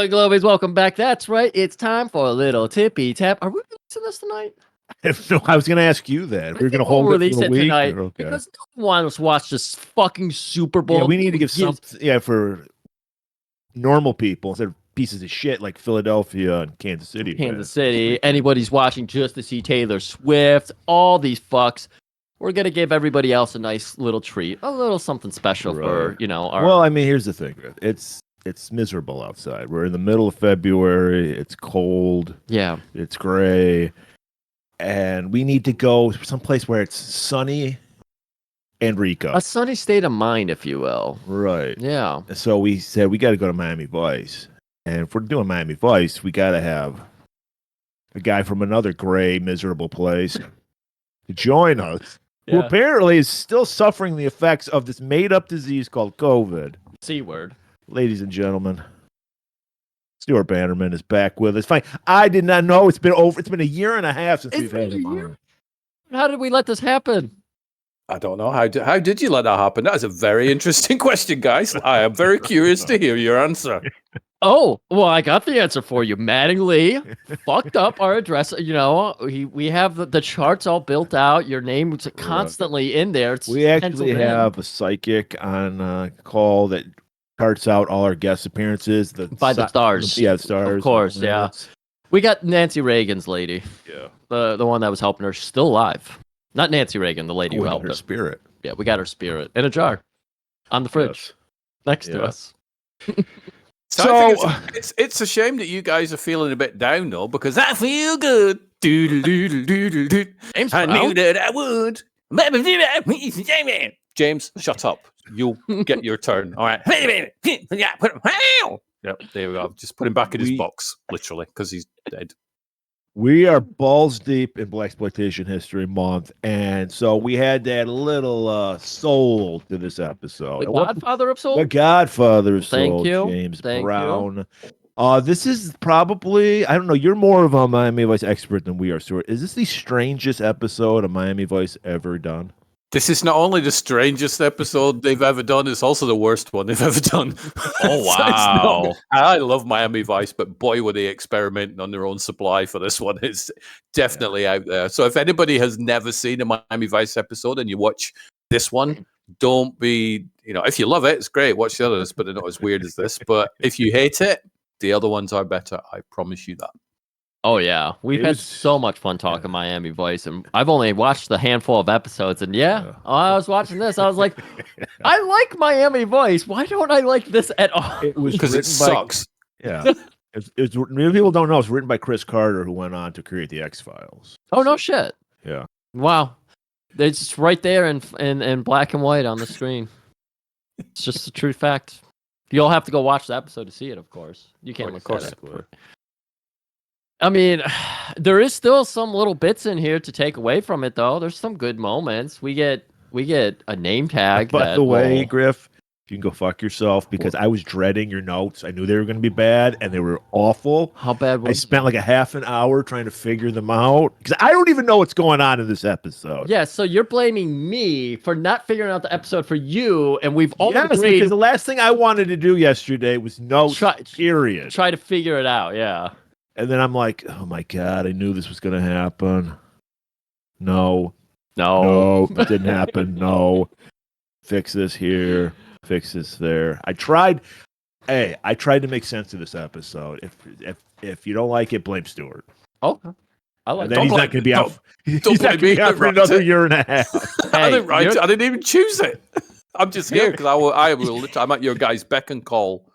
Golan-Globus, welcome back. That's right. It's time for a little Tippy-Tap. Are we releasing this tonight? No, I was going to ask you that. We're going to hold it for a week tonight okay. because no one wants to watch this fucking Super Bowl. Yeah, we need to give some. Yeah, for normal people instead of pieces of shit like Philadelphia and Kansas City. Kansas City. Anybody's watching just to see Taylor Swift. All these fucks. We're gonna give everybody else a nice little treat, a little something special for our. Well, I mean, here's the thing. It's miserable outside. We're in the middle of February. It's cold. Yeah. It's gray. And we need to go someplace where it's sunny and Rico. A sunny state of mind, if you will. Right. Yeah. So we said we got to go to Miami Vice. And if we're doing Miami Vice, we got to have a guy from another gray, miserable place to join us, who apparently is still suffering the effects of this made-up disease called COVID. C-word. Ladies and gentlemen, Stuart Bannerman is back with us. Fine. I did not know it's been a year and a half since we've had him on. How did we let this happen? I don't know. How did you let that happen? That is a very interesting question, guys. I am very curious to hear your answer. Oh, well, I got the answer for you. Mattingly fucked up our address. You know, we have the charts all built out. Your name was constantly in there. We actually have a psychic on call that charts out all our guest appearances. By the stars. Yeah, stars. Of course, yeah. We got Nancy Reagan's lady. Yeah. The one that was helping her. She's still alive. Not Nancy Reagan, the lady who helped her. Spirit. Yeah, we got her spirit in a jar on the fridge next to us. So it's a shame that you guys are feeling a bit down though, because I feel good. James, I knew that I would. James, shut up. You'll get your turn. All right. Yep, there we go. Just put him back in his box, literally, because he's dead. We are balls deep in Blaxploitation History Month, and so we had to add a little soul to this episode. The Godfather of Soul? The Godfather of Soul, Thank you. James Brown. This is probably, I don't know, you're more of a Miami Vice expert than we are, Stuart. Is this the strangest episode of Miami Vice ever done? This is not only the strangest episode they've ever done, it's also the worst one they've ever done. Oh, wow. I love Miami Vice, but boy, were they experimenting on their own supply for this one. It's definitely out there. So if anybody has never seen a Miami Vice episode and you watch this one, don't be, if you love it, it's great. Watch the others, but they're not as weird as this. But if you hate it, the other ones are better. I promise you that. Oh, yeah. We've had so much fun talking Miami Vice, and I've only watched a handful of episodes, and I was watching this. I was like, I like Miami Vice. Why don't I like this at all? It was because it sucks. Yeah. Many people don't know. It's written by Chris Carter, who went on to create the X-Files. Oh, no shit. Yeah. Wow. It's right there in black and white on the screen. It's just a true fact. You'll have to go watch the episode to see it, of course. You can't look at it. I mean, there is still some little bits in here to take away from it, though. There's some good moments. We get a name tag. By the way, Griff, you can go fuck yourself because I was dreading your notes. I knew they were going to be bad, and they were awful. How bad was I spent like a half an hour trying to figure them out because I don't even know what's going on in this episode. Yeah, so you're blaming me for not figuring out the episode for you, and we've all agreed. Because the last thing I wanted to do yesterday was notes, period. Try to figure it out, yeah. And then I'm like, oh my God, I knew this was going to happen. No, it didn't happen. No, fix this here, fix this there. I tried to make sense of this episode. If you don't like it, blame Stuart. Okay. I like. He's not going to be out. He's not going to be out for another year and a half. I didn't even choose it. I'm just here because I'm at your guys' beck and call.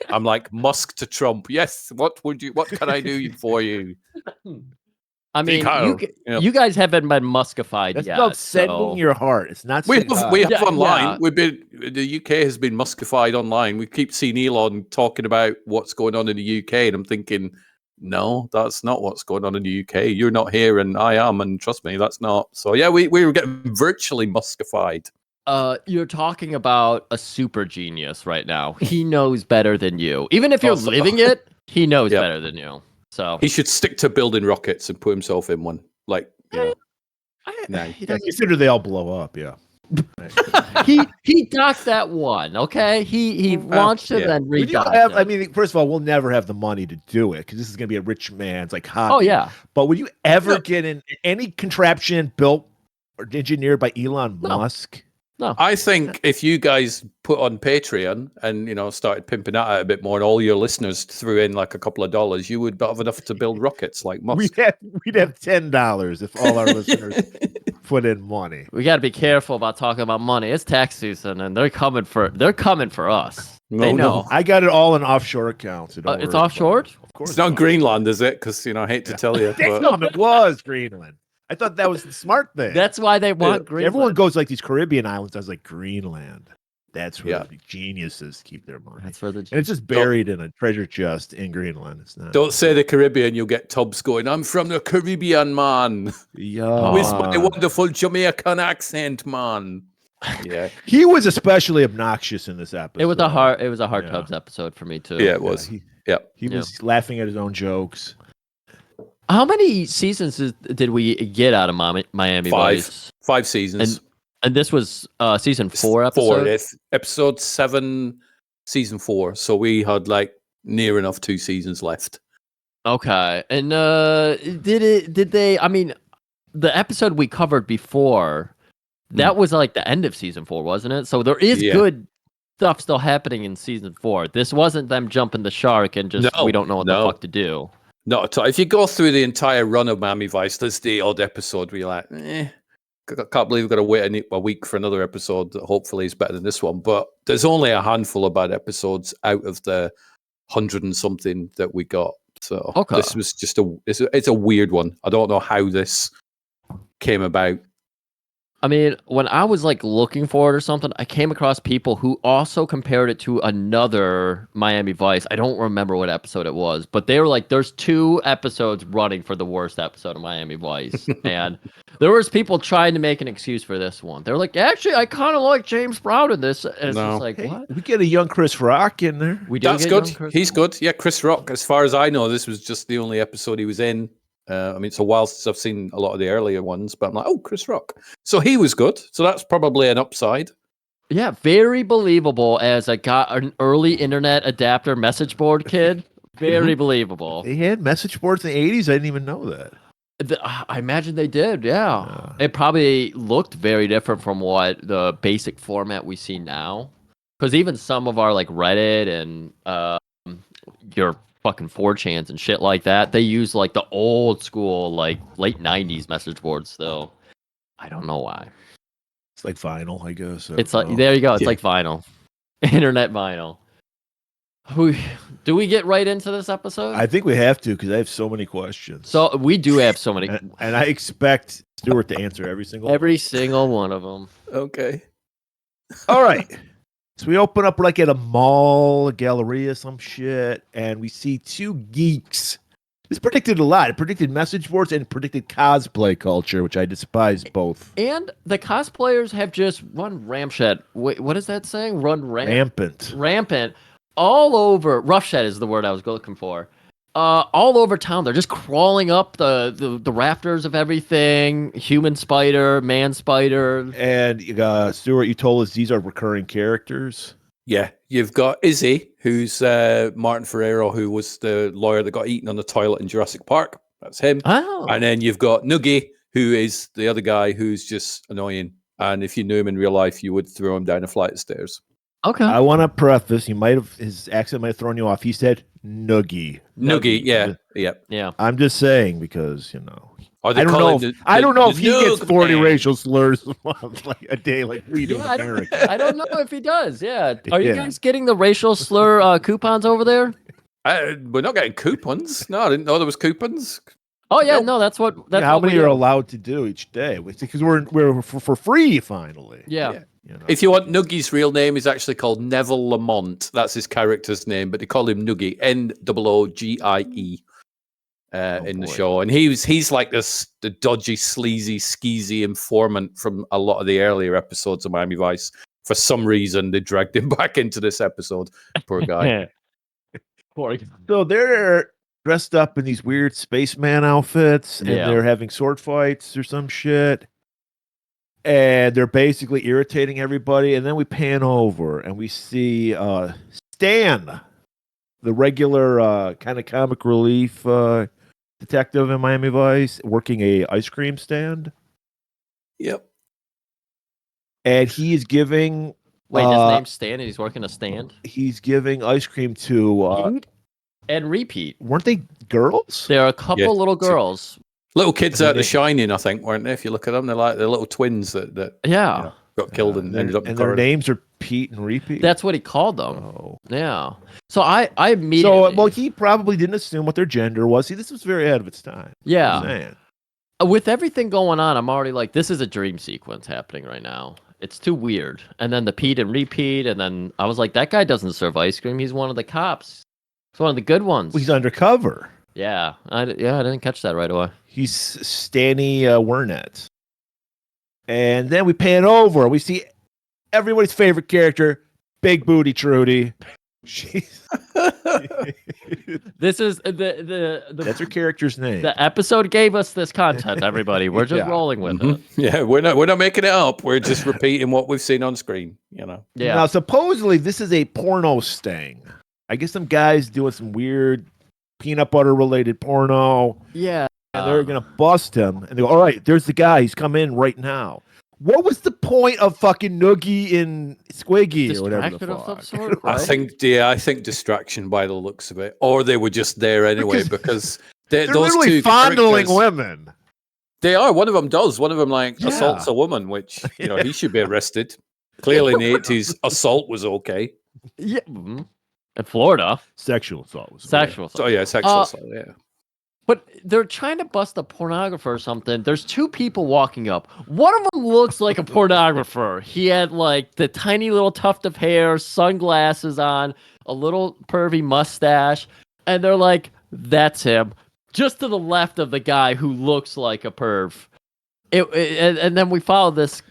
I'm like Musk to Trump. Yes. What can I do for you? I mean, you guys haven't been Muskified yet. That's about sending your heart. It's not. We have online. Yeah. The UK has been Muskified online. We keep seeing Elon talking about what's going on in the UK, and I'm thinking, no, that's not what's going on in the UK. You're not here, and I am, and trust me, that's not. So yeah, we were getting virtually Muskified. You're talking about a super genius right now. He knows better than you. Even if you're living it, he knows better than you. So he should stick to building rockets and put himself in one. Like, consider they all blow up. Yeah. he docked that one. Okay, he launched it and redocked it. I mean, first of all, we'll never have the money to do it because this is going to be a rich man's like hobby. Oh yeah, but would you ever get in any contraption built or engineered by Elon Musk? No. I think if you guys put on Patreon and started pimping that out a bit more, and all your listeners threw in like a couple of dollars, you would have enough to build rockets like Musk. We'd have $10 if all our listeners put in money. We got to be careful about talking about money. It's tax season, and they're coming for us. They know. I got it all in offshore accounts. So it's offshore? Of course, it's not Greenland, is it? Because I hate to tell you. Damn, it was Greenland. I thought that was the smart thing. That's why they want Greenland. Everyone goes like these Caribbean islands. I was like, Greenland. That's where the geniuses keep their money. That's where and it's just buried in a treasure chest in Greenland. It's not. Don't say the Caribbean. You'll get Tubbs going, I'm from the Caribbean, man. Yeah. With my wonderful Jamaican accent, man. Yeah. He was especially obnoxious in this episode. It was a hard Tubbs episode for me too. Yeah, it was. He was laughing at his own jokes. How many seasons did we get out of Miami Vice? 5 seasons. And this was season 4 episode? 4, episode 7, season 4. So we had like near enough 2 seasons left. Okay. And did they, I mean, the episode we covered before, that was like the end of season 4, wasn't it? So there is good stuff still happening in season 4. This wasn't them jumping the shark and just, we don't know what the fuck to do. Not at all. If you go through the entire run of Miami Vice, there's the odd episode where you're like, I can't believe we've got to wait a week for another episode that hopefully is better than this one. But there's only a handful of bad episodes out of the 100 and something that we got. So this was just it's a weird one. I don't know how this came about. I mean, when I was like looking for it or something, I came across people who also compared it to another Miami Vice. I don't remember what episode it was, but they were like, there's 2 episodes running for the worst episode of Miami Vice. And there was people trying to make an excuse for this one. They're like, actually, I kind of like James Brown in this. And it's just like, what? We get a young Chris Rock in there. That's good. He's good. Yeah, Chris Rock. As far as I know, this was just the only episode he was in. I mean, it's a while since I've seen a lot of the earlier ones, but I'm like, oh, Chris Rock. So he was good. So that's probably an upside. Yeah, very believable as an early internet adapter message board kid. Very believable. They had message boards in the 80s. I didn't even know that. I imagine they did, yeah. It probably looked very different from what the basic format we see now. Because even some of our like Reddit and your fucking 4chans and shit like that, they use like the old school like late 90s message boards still. I don't know why. It's like vinyl, I guess. It's like there you go. It's like vinyl. Internet vinyl. Do we get right into this episode? I think we have to because I have so many questions. So we do have so many, and I expect Stuart to answer every single one of them. Okay. All right. So we open up like at a mall, a galleria, some shit, and we see 2 geeks. This predicted a lot. It predicted message boards and predicted cosplay culture, which I despise both. And the cosplayers have just run ramshed. Wait, what is that saying? Rampant. Rampant. All over. Roughshed is the word I was looking for. All over town. They're just crawling up the rafters of everything. Human spider, man spider. And Stuart, you told us these are recurring characters. Yeah, you've got Izzy, who's Martin Ferrero, who was the lawyer that got eaten on the toilet in Jurassic Park. That's him. Oh. And then you've got Noogie, who is the other guy who's just annoying. And if you knew him in real life, you would throw him down a flight of stairs. Okay. I want to preface, his accent might have thrown you off. He said Noogie. Noogie, yeah. I'm just saying because, I don't know if he gets 40 racial slurs like a day like we do in America. I don't know if he does, yeah. Are you guys getting the racial slur coupons over there? We're not getting coupons. No, I didn't know there was coupons. Oh, yeah, no, that's what... how many are allowed to do each day? Because we're for free, finally. Yeah. If you want, Noogie's real name is actually called Neville Lamont. That's his character's name, but they call him Noogie, Noogie, in the show. And he's like the dodgy, sleazy, skeezy informant from a lot of the earlier episodes of Miami Vice. For some reason, they dragged him back into this episode. Poor guy. Poor guy. So they're dressed up in these weird spaceman outfits, and they're having sword fights or some shit. and they're basically irritating everybody. And then we pan over and we see Stan, the regular kind of comic relief detective in Miami Vice, working a ice cream stand. Yep. And he is giving. Wait, his name's Stan, and he's working a stand. He's giving ice cream to and Repeat. Weren't they girls? There are a couple little girls. Little kids out of Shining, I think, weren't they? If you look at them, they're like the little twins that got killed and ended up. And their names are Pete and Repeat. That's what he called them. Oh. Yeah. So I immediately. So he probably didn't assume what their gender was. See, this was very ahead of its time. Yeah. With everything going on, I'm already like, this is a dream sequence happening right now. It's too weird. And then the Pete and Repeat, and then I was like, that guy doesn't serve ice cream. He's one of the cops. He's one of the good ones. Well, he's undercover. Yeah, I didn't catch that right away. He's Stanny Wernett. And then we pan over. We see everybody's favorite character, Big Booty Trudy. This is the that's her character's name. The episode gave us this content, everybody. We're just rolling with it. Yeah, we're not making it up. We're just repeating what we've seen on screen, Yeah. Now, supposedly, this is a porno sting. I guess some guys doing some weird peanut butter related porno. Yeah. And they're going to bust him. And they go, all right, there's the guy. He's come in right now. What was the point of fucking Noogie and Squiggy or whatever the fuck? Of some sort, right? I think distraction by the looks of it. Or they were just there anyway because they're those literally two fondling women. They are. One of them does. One of them assaults a woman, which, he should be arrested. Clearly in the 80s, assault was okay. Yeah. Mm-hmm. In Florida. Sexual assault was sexual assault. Oh, yeah, sexual assault, yeah. But they're trying to bust a pornographer or something. There's two people walking up. One of them looks like a pornographer. He had like the tiny little tuft of hair, sunglasses on, a little pervy mustache. And they're like, that's him. Just to the left of the guy who looks like a perv. And then we follow this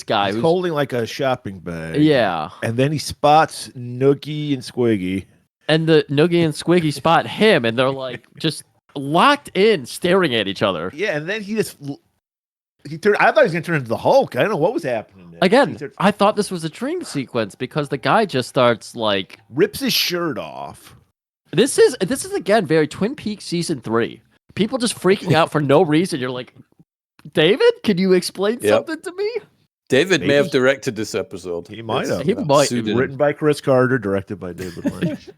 guy who's holding like a shopping bag. Yeah. And then he spots Noogie and Squiggy. And the Noogie and Squiggy spot him, and they're like just locked in, staring at each other. Yeah, and then he turned. I thought he was gonna turn into the Hulk. I don't know what was happening there. Again, I thought this was a dream sequence because the guy just starts like rips his shirt off. This is again very Twin Peaks season 3. People just freaking out for no reason. You're like, David, can you explain something to me? David may have directed this episode. He might have. He might. Written by Chris Carter, directed by David Lynch.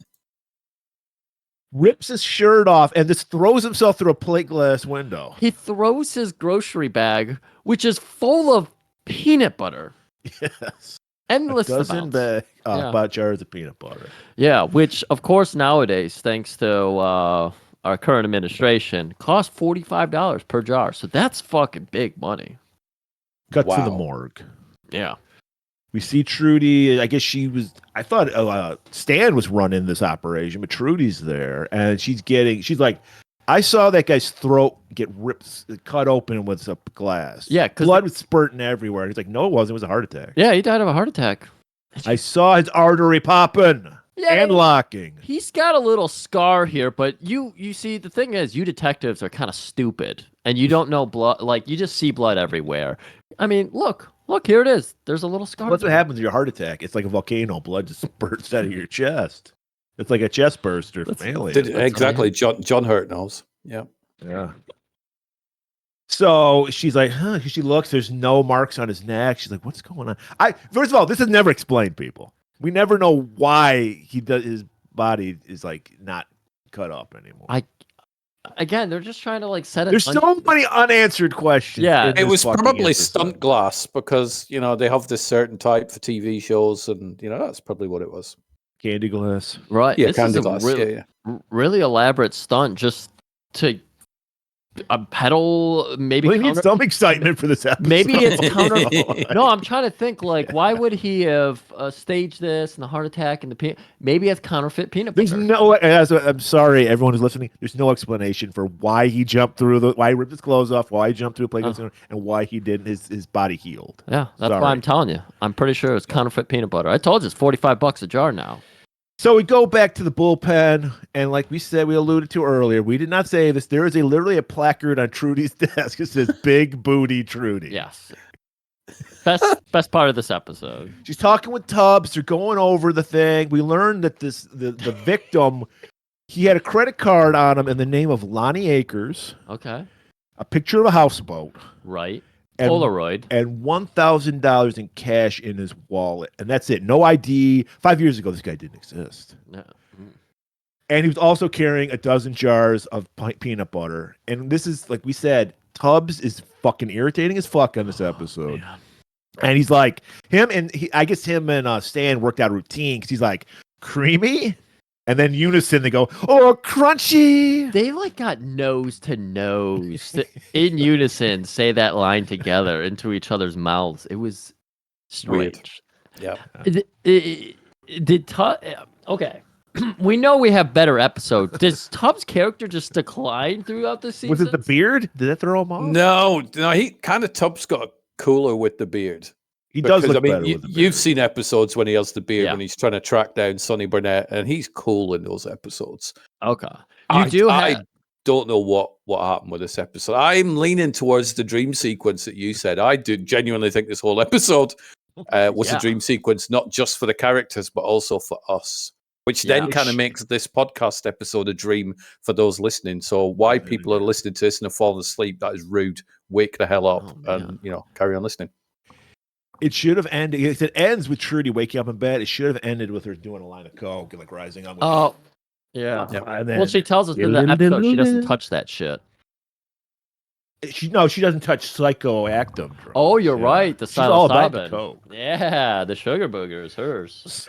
Rips his shirt off and just throws himself through a plate glass window. He throws his grocery bag, which is full of peanut butter. Yes. Endless bag about jars of peanut butter. Yeah, which of course nowadays, thanks to our current administration, costs $45 per jar. So that's fucking big money. Cut to the morgue. Yeah. We see Trudy. I guess I thought Stan was running this operation, but Trudy's there, and she's like, I saw that guy's throat get cut open with a glass. Yeah, because blood was spurting everywhere. He's like, no, it wasn't. It was a heart attack. Yeah, he died of a heart attack. I saw his artery popping and locking. He's got a little scar here, but you see, the thing is, you detectives are kind of stupid, and you don't know blood. Like, you just see blood everywhere. I mean, look, here it is. There's a little scar. That's what happens to your heart attack. It's like a volcano. Blood just spurts out of your chest. It's like a chest burster from Alien. Exactly. John Hurt knows. Yeah. Yeah. So she's like, she looks, there's no marks on his neck. She's like, what's going on? First of all, this is never explained, people. We never know why his body is like not cut up anymore. Again, they're just trying to like set it. There's so many unanswered questions. Yeah, it was probably stunt glass because they have this certain type for TV shows, and that's probably what it was. Candy glass, right? Yeah, this candy is glass. Really elaborate stunt just to peddle. Maybe we need some excitement for this episode. Maybe it's counter. No, I'm trying to think. Like, why would he have staged this and the heart attack and the peanut? Maybe it's counterfeit peanut butter. There's no. I'm sorry, everyone who's listening. There's no explanation for why he jumped through why he ripped his clothes off, why he jumped through a plate, and why he didn't. His body healed. Yeah, that's why I'm telling you. I'm pretty sure it's counterfeit peanut butter. I told you it's $45 a jar now. So we go back to the bullpen, and like we said, we alluded to earlier, we did not say this. There is literally a placard on Trudy's desk that says "Big Booty Trudy." Yes. Best part of this episode. She's talking with Tubbs. They're going over the thing. We learned that the victim, he had a credit card on him in the name of Lonnie Akers. Okay. A picture of a houseboat. Right. And, Polaroid. And $1,000 in cash in his wallet. And that's it. No ID. 5 years ago, this guy didn't exist. No. And he was also carrying a dozen jars of peanut butter. And this is, like we said, Tubbs is fucking irritating as fuck on this episode. Man. And he's like, I guess him and Stan worked out a routine because he's like, creamy? And then unison, they go, oh, crunchy. They like got nose to nose in unison, say that line together into each other's mouths. It was strange. Yeah. Okay. We know we have better episodes. Does Tubbs' character just decline throughout the season? Was it the beard? Did that throw him off? No, he kind of Tubbs got cooler with the beard. He does look better with the beard. You've seen episodes when he has the beard when he's trying to track down Sonny Burnett, and he's cool in those episodes. Okay. I don't know what happened with this episode. I'm leaning towards the dream sequence that you said. I do genuinely think this whole episode was a dream sequence, not just for the characters, but also for us. Which then kind of makes this podcast episode a dream for those listening. So why people are listening to this and have fallen asleep, that is rude. Wake the hell up and, carry on listening. It should have ended. If it ends with Trudy waking up in bed, it should have ended with her doing a line of coke and like rising up. Oh, yeah. Well, she tells us in the episode she doesn't touch that shit. She doesn't touch psychoactive drugs. Oh, you're right. The psilocybin. Coke. Yeah, the sugar booger is hers.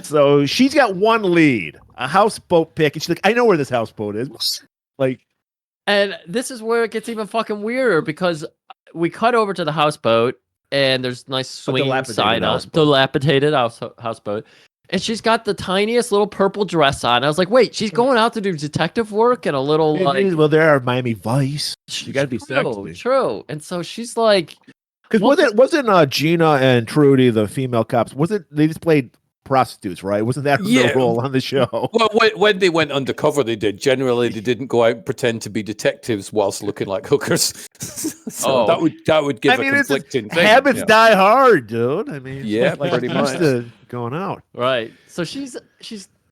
So she's got one lead, a houseboat pick, and she's like, I know where this houseboat is. And this is where it gets even fucking weirder because we cut over to the houseboat and there's nice swinging sign up, dilapidated houseboat. And she's got the tiniest little purple dress on. I was like, wait, she's going out to do detective work and a little well, there are Miami Vice. You got to be sexy. True. And so she's like, because wasn't Gina and Trudy the female cops? They just played prostitutes, right? Wasn't that their role on the show? Well, when they went undercover, they did. Generally, they didn't go out and pretend to be detectives whilst looking like hookers. So that would give a conflicting thing. Habits die hard, dude. I mean, pretty much going out. Right. So she's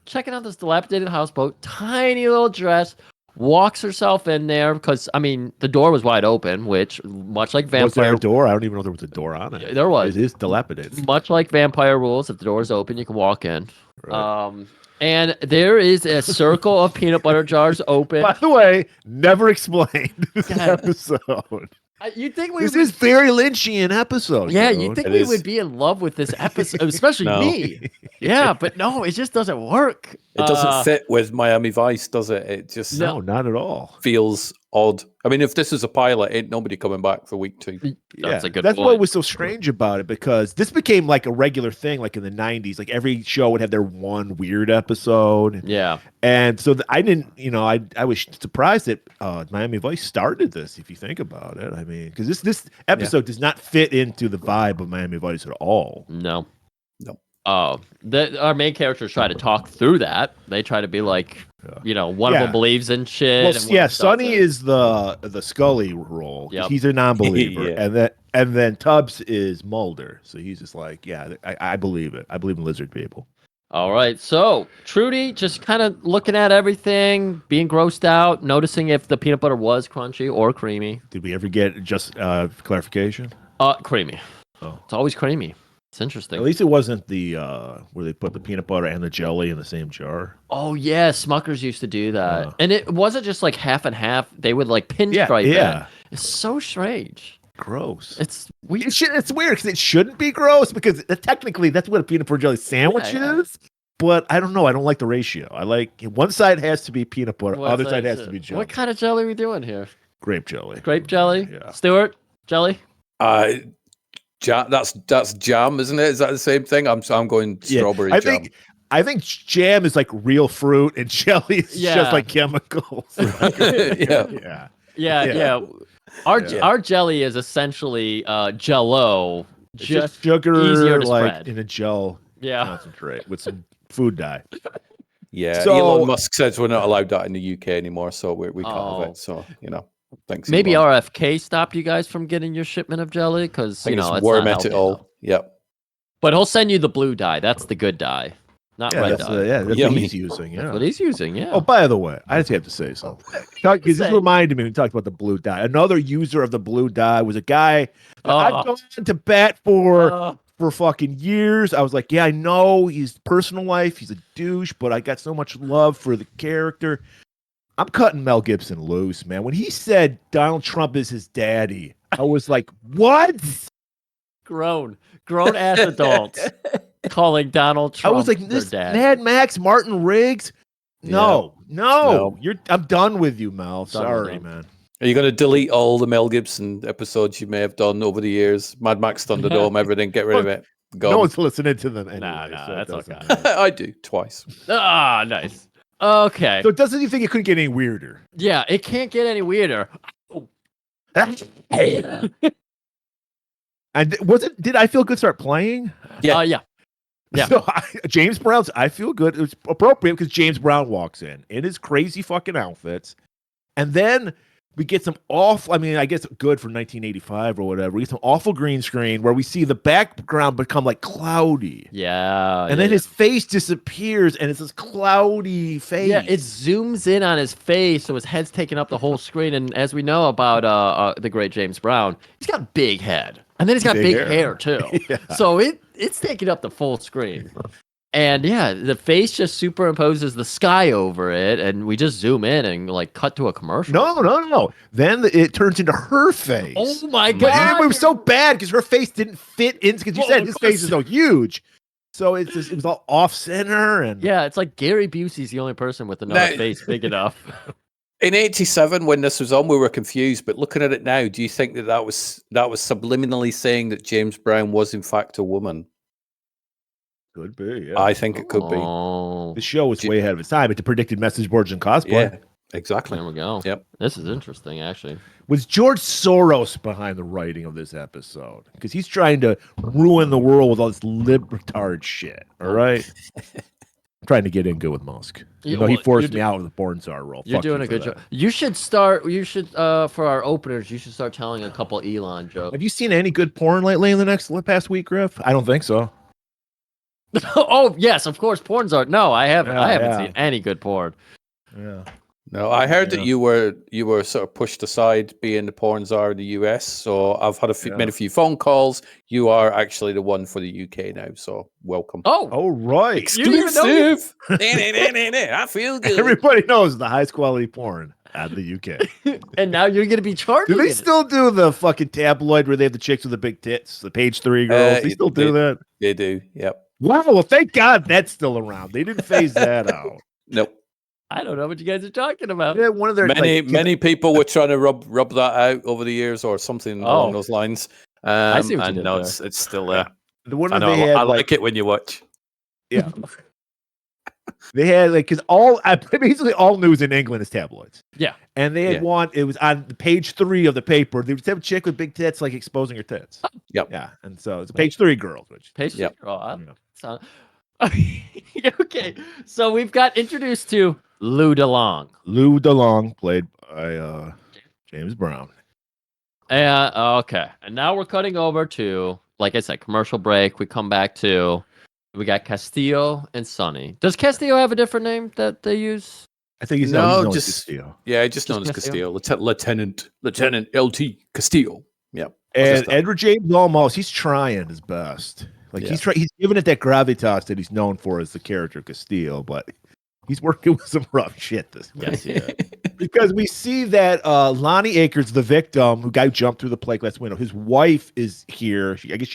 checking out this dilapidated houseboat, tiny little dress. Walks herself in there because, the door was wide open, which, much like Vampire... Was there a door? I don't even know there was a door on it. There was. It is dilapidated. Much like Vampire rules, if the door is open, you can walk in. Right. And there is a circle of peanut butter jars open. By the way, never explained this episode. You'd think this is very Lynchian episode. Yeah, you'd think we would be in love with this episode, especially me. Yeah, but no, it just doesn't work. It doesn't fit with Miami Vice, does it? It just not at all. Feels odd. If this is a pilot, ain't nobody coming back for week 2. That's a good That's point. what was so strange about it, because this became like a regular thing, like in the 90s. Like every show would have their one weird episode. Yeah. And so I didn't, I was surprised that Miami Vice started this, if you think about it. Because this episode does not fit into the vibe of Miami Vice at all. No. Our main characters try to talk through that. They try to be like, one of them believes in shit. Well, Sonny is the Scully role. Yep. He's a non-believer, and then Tubbs is Mulder. So he's just like, I believe it. I believe in lizard people. All right. So Trudy just kind of looking at everything, being grossed out, noticing if the peanut butter was crunchy or creamy. Did we ever get just clarification? Creamy. Oh, it's always creamy. It's interesting. At least it wasn't the where they put the peanut butter and the jelly in the same jar. Oh yeah, Smuckers used to do that, and it wasn't just like half and half. They would like pinstripe it. It's so strange. Gross. It's weird. It's weird because it shouldn't be gross because technically that's what a peanut butter jelly sandwich is. But I don't know. I don't like the ratio. I like one side has to be peanut butter, other side has to be jelly. What kind of jelly are we doing here? Grape jelly. Grape jelly. Yeah. Stuart, jelly. That's jam, isn't it? Is that the same thing? I'm going strawberry jam. I think jam is like real fruit and jelly is just like chemicals. Yeah. Our jelly is essentially Jell-O. Just sugar easier to spread in a gel concentrate with some food dye. Yeah. So, Elon Musk says we're not allowed that in the UK anymore, so we can't have it. So Thanks. Maybe Elon. RFK stopped you guys from getting your shipment of jelly because I think it's worm not at it healthy all. enough. Yep. But he'll send you the blue dye. That's the good dye, not red that's dye. that's what Yummy. he's using. Yeah. That's what he's using. Yeah. Oh, by the way, I just have to say something. Because this reminded me when we talked about the blue dye. Another user of the blue dye was a guy that I've gone to bat for fucking years. I was like, yeah, I know his personal life, he's a douche, but I got so much love for the character. I'm cutting Mel Gibson loose, man. When he said Donald Trump is his daddy, I was like, what? Grown ass adults calling Donald Trump. I was like, their this dad. Mad Max, Martin Riggs. No. I'm done with you, Mel. Sorry, man. Are you going to delete all the Mel Gibson episodes you may have done over the years? Mad Max, Thunderdome, everything. Get rid of it. No one's listening to them anyway. Nah, so that's okay. I do twice. Ah, nice. Okay. So doesn't you think it couldn't get any weirder? Yeah, it can't get any weirder. And did I Feel Good start playing? Yeah. Yeah. So James Brown's I Feel Good. It was appropriate because James Brown walks in his crazy fucking outfits. And then we get some awful, I mean, I guess good for 1985 or whatever. We get some awful green screen where we see the background become like cloudy. Yeah. And then his face disappears and it's this cloudy face. Yeah, it zooms in on his face, so his head's taking up the whole screen. And as we know about the great James Brown, he's got a big head. And then he's got big hair too. Yeah. So it's taking up the full screen. And yeah, the face just superimposes the sky over it, and we just zoom in and like cut to a commercial. No. Then it turns into her face. Oh my But god! it was so bad because her face didn't fit in. Because you said his face is so huge, so it was all off center. And yeah, it's like Gary Busey's the only person with another face big enough. In '87, when this was on, we were confused. But looking at it now, do you think that was subliminally saying that James Brown was in fact a woman? Could be, yeah. I think it could be. The show was way ahead of its time. It predicted message boards and cosplay. Yeah, exactly. There we go. Yep. This is interesting, actually. Was George Soros behind the writing of this episode? Because he's trying to ruin the world with all this libtard shit. All right. I'm trying to get in good with Musk. He forced me out of the porn star role. You're doing a good job. You should for our openers, you should start telling a couple Elon jokes. Have you seen any good porn lately in the past week, Griff? I don't think so. Oh yes, of course, porn czar. No, I haven't. I haven't seen any good porn. Yeah. No, I heard that you were sort of pushed aside being the porn czar in the US. So I've had made a few phone calls. You are actually the one for the UK now. So welcome. Oh right. Exclusive. I feel good. Everybody knows the highest quality porn out of the UK. And now you're going to be charging. Do they still do the fucking tabloid where they have the chicks with the big tits, the page 3 girls? They still do that? They do. Yep. Wow. Well, thank God that's still around. They didn't phase that out. Nope. I don't know what you guys are talking about. Yeah, one of their many people were trying to rub that out over the years or something along those lines. I see what you and did no, there. it's still there. The one I that know, they had, I like it when you watch. Yeah. They had because basically all news in England is tabloids. Yeah. And they had one, it was on page 3 of the paper. They would have a chick with big tits like exposing her tits. Yep. Yeah. And so it's a page 3 girls, which Page 3 Yep. girl. Okay. So we've got introduced to Lou DeLong. Lou DeLong, played by James Brown. Okay. And now we're cutting over to, like I said, commercial break. We come back to, we got Castillo and Sonny. Does Castillo have a different name that they use? I think he's known as Castillo. Yeah, just known as Castillo. Lieutenant LT Castillo. Yep. And Edward James Olmos, he's trying his best. Like he's giving it that gravitas that he's known for as the character Castillo, but he's working with some rough shit this week. Yes, yeah. Because we see that Lonnie Akers, the victim, who jumped through the plate glass window, his wife is here. I guess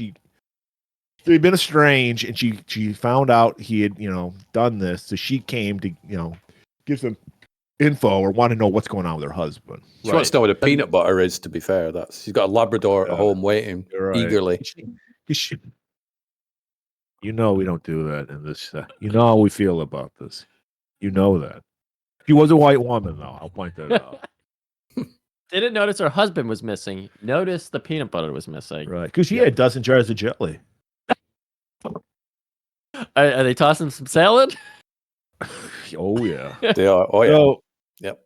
they'd been estranged, and she found out he had done this, so she came to give some info or want to know what's going on with her husband. She wants to know what a peanut butter is. To be fair, she's got a Labrador at home waiting eagerly. We don't do that in this. You know how we feel about this. You know that. She was a white woman, though. I'll point that out. Didn't notice her husband was missing. Notice the peanut butter was missing. Right, because she had a dozen jars of jelly. Are they tossing some salad? Oh yeah, they are. Oh yeah. So, yep.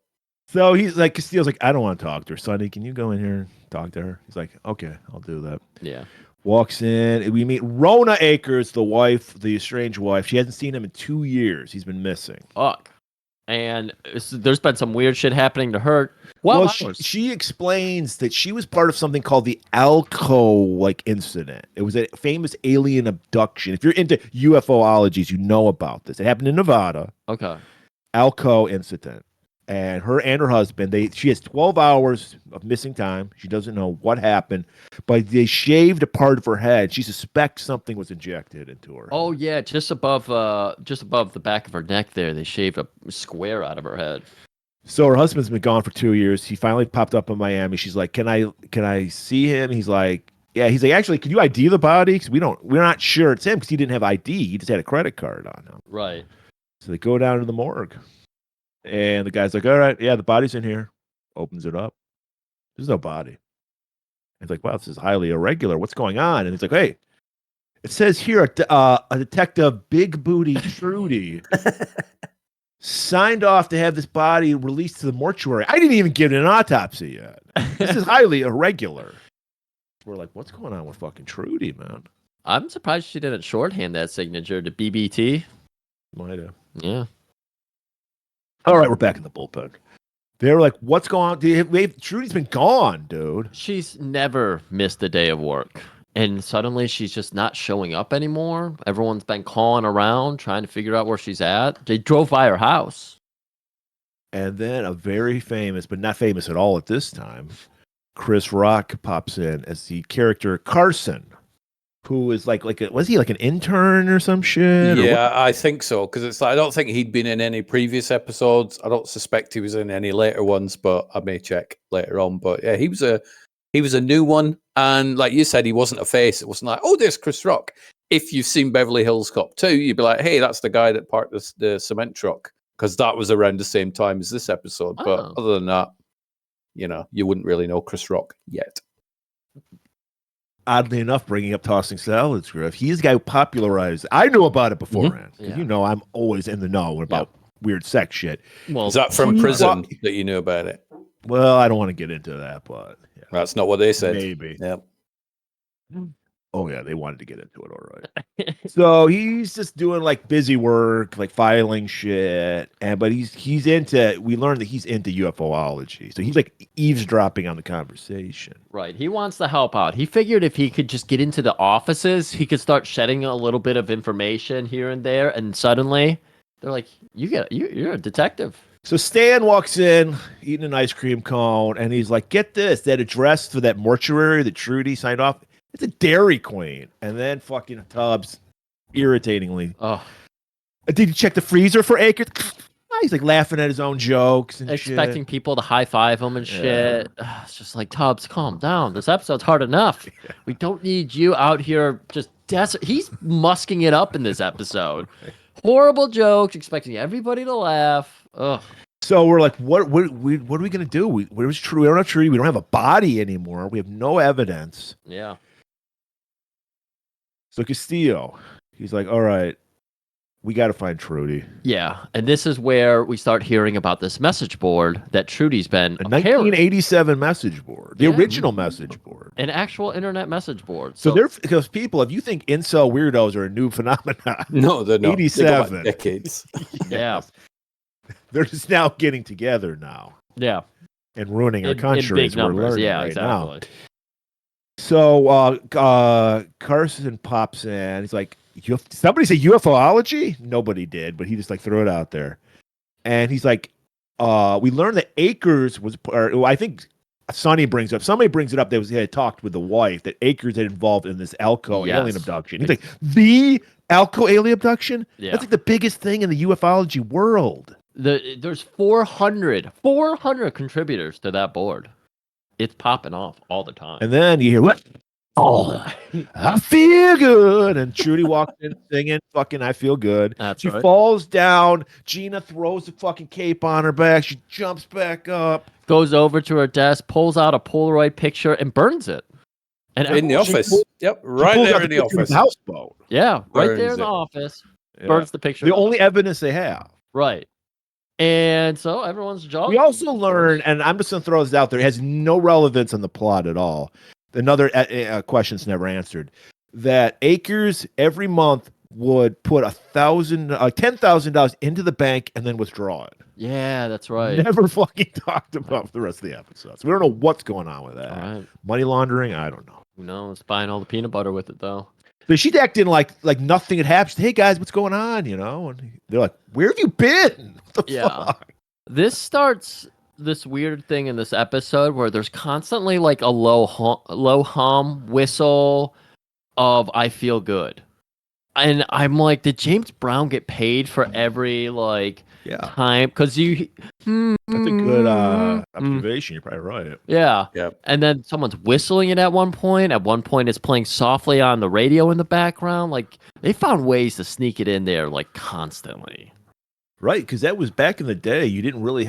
So he's like, Castillo's like, I don't want to talk to her. Sonny, can you go in here and talk to her? He's like, okay, I'll do that. Yeah. Walks in. We meet Rona Akers, the wife, the estranged wife. She hasn't seen him in 2 years. He's been missing. Fuck. And there's been some weird shit happening to her. Well, she explains that she was part of something called the Alco incident. It was a famous alien abduction. If you're into UFOologies, you know about this. It happened in Nevada. Okay. Alco incident. And her husband, she has 12 hours of missing time. She doesn't know what happened, but they shaved a part of her head. She suspects something was injected into her. Oh yeah, just above the back of her neck there, they shaved a square out of her head. So her husband's been gone for 2 years. He finally popped up in Miami. She's like, "Can I see him?" He's like, "Yeah." He's like, "Actually, can you ID the body? Because we're not sure it's him because he didn't have ID. He just had a credit card on him." Right. So they go down to the morgue. And the guy's like, all right, yeah, the body's in here. Opens it up. There's no body. He's like, wow, this is highly irregular. What's going on? And he's like, hey, it says here a detective, Big Booty Trudy, signed off to have this body released to the mortuary. I didn't even give it an autopsy yet. This is highly irregular. We're like, what's going on with fucking Trudy, man? I'm surprised she didn't shorthand that signature to BBT. Might have. Yeah. All right, we're back in the bullpen. They were like, what's going on? Trudy's been gone, dude. She's never missed a day of work. And suddenly she's just not showing up anymore. Everyone's been calling around, trying to figure out where she's at. They drove by her house. And then a very famous, but not famous at all at this time, Chris Rock pops in as the character Carson, who is was he like an intern or some shit? Yeah, I think so. Because it's like, I don't think he'd been in any previous episodes. I don't suspect he was in any later ones, but I may check later on. But yeah, he was a new one. And like you said, he wasn't a face. It wasn't like, oh, there's Chris Rock. If you've seen Beverly Hills Cop 2, you'd be like, hey, that's the guy that parked the cement truck. Because that was around the same time as this episode. Oh. But other than that, you wouldn't really know Chris Rock yet. Oddly enough, bringing up tossing salads, Griff, he's the guy who popularized. I knew about it beforehand. Yeah. You know, I'm always in the know about weird sex shit. Well, is that from prison that you knew about it? Well, I don't want to get into that, but yeah. That's not what they said. Maybe. Yep. Oh yeah, they wanted to get into it, all right. So he's just doing busy work, filing shit, but he's into. We learned that he's into UFOology, so he's eavesdropping on the conversation. Right, he wants to help out. He figured if he could just get into the offices, he could start shedding a little bit of information here and there, and suddenly they're like, "You're a detective." So Stan walks in, eating an ice cream cone, and he's like, "Get this! That address for that mortuary that Trudy signed off." It's a Dairy Queen. And then fucking Tubbs, irritatingly. Oh. Did you check the freezer for Akers? He's laughing at his own jokes and expecting shit. people to high five him and shit. It's just like, Tubbs, calm down. This episode's hard enough. We don't need you out here just he's musking it up in this episode. Horrible jokes, expecting everybody to laugh. Ugh. So we're like, what are we gonna do? Where's Trudy? We don't have Trudy. We don't have a body anymore. We have no evidence. Yeah. So Castillo, he's like, all right, we got to find Trudy. Yeah, and this is where we start hearing about this message board that Trudy's been a 1987 message board, the original message board, an actual internet message board. So because people, if you think incel weirdos are a new phenomenon, no, they're not. 87 they go back decades. Yeah, they're just now getting together now. Yeah, and ruining our country. Big numbers. We're learning yeah, right exactly. Now. So Carson pops in. He's like, somebody say UFOology? Nobody did, but he just threw it out there. And he's like, we learned that Akers was, I think somebody brings it up. They had talked with the wife that Akers had involved in this Alco alien abduction. He's like, the Alco alien abduction? Yeah. That's the biggest thing in the UFOlogy world. There's 400 contributors to that board. It's popping off all the time. And then you hear, what? Oh, I feel good. And Trudy walks in singing fucking I Feel Good. That's she right. falls down. Gina throws the fucking cape on her back. She jumps back up. Goes over to her desk, pulls out a Polaroid picture, and burns it. And in the office. Right there in the office. The houseboat. Yeah, right there in the office. Yeah. Burns the picture. The only evidence they have. Right. And so everyone's jogging. We also learn, and I'm just going to throw this out there, it has no relevance on the plot at all. Another question's never answered. That Akers every month would put $10,000 into the bank and then withdraw it. Yeah, that's right. Never fucking talked about the rest of the episodes. We don't know what's going on with that. Right. Money laundering, I don't know. Who knows? Buying all the peanut butter with it though. But she'd act in like nothing had happened. Hey guys, what's going on? You know, and they're like, "Where have you been?" What the fuck? This starts this weird thing in this episode where there's constantly like a low hum whistle of "I feel good," and I'm like, did James Brown get paid for every time? Because that's a good observation. You're probably right. Yeah. And then someone's whistling it at one point. At one point, it's playing softly on the radio in the background. Like they found ways to sneak it in there, like constantly. Right, because that was back in the day. You didn't really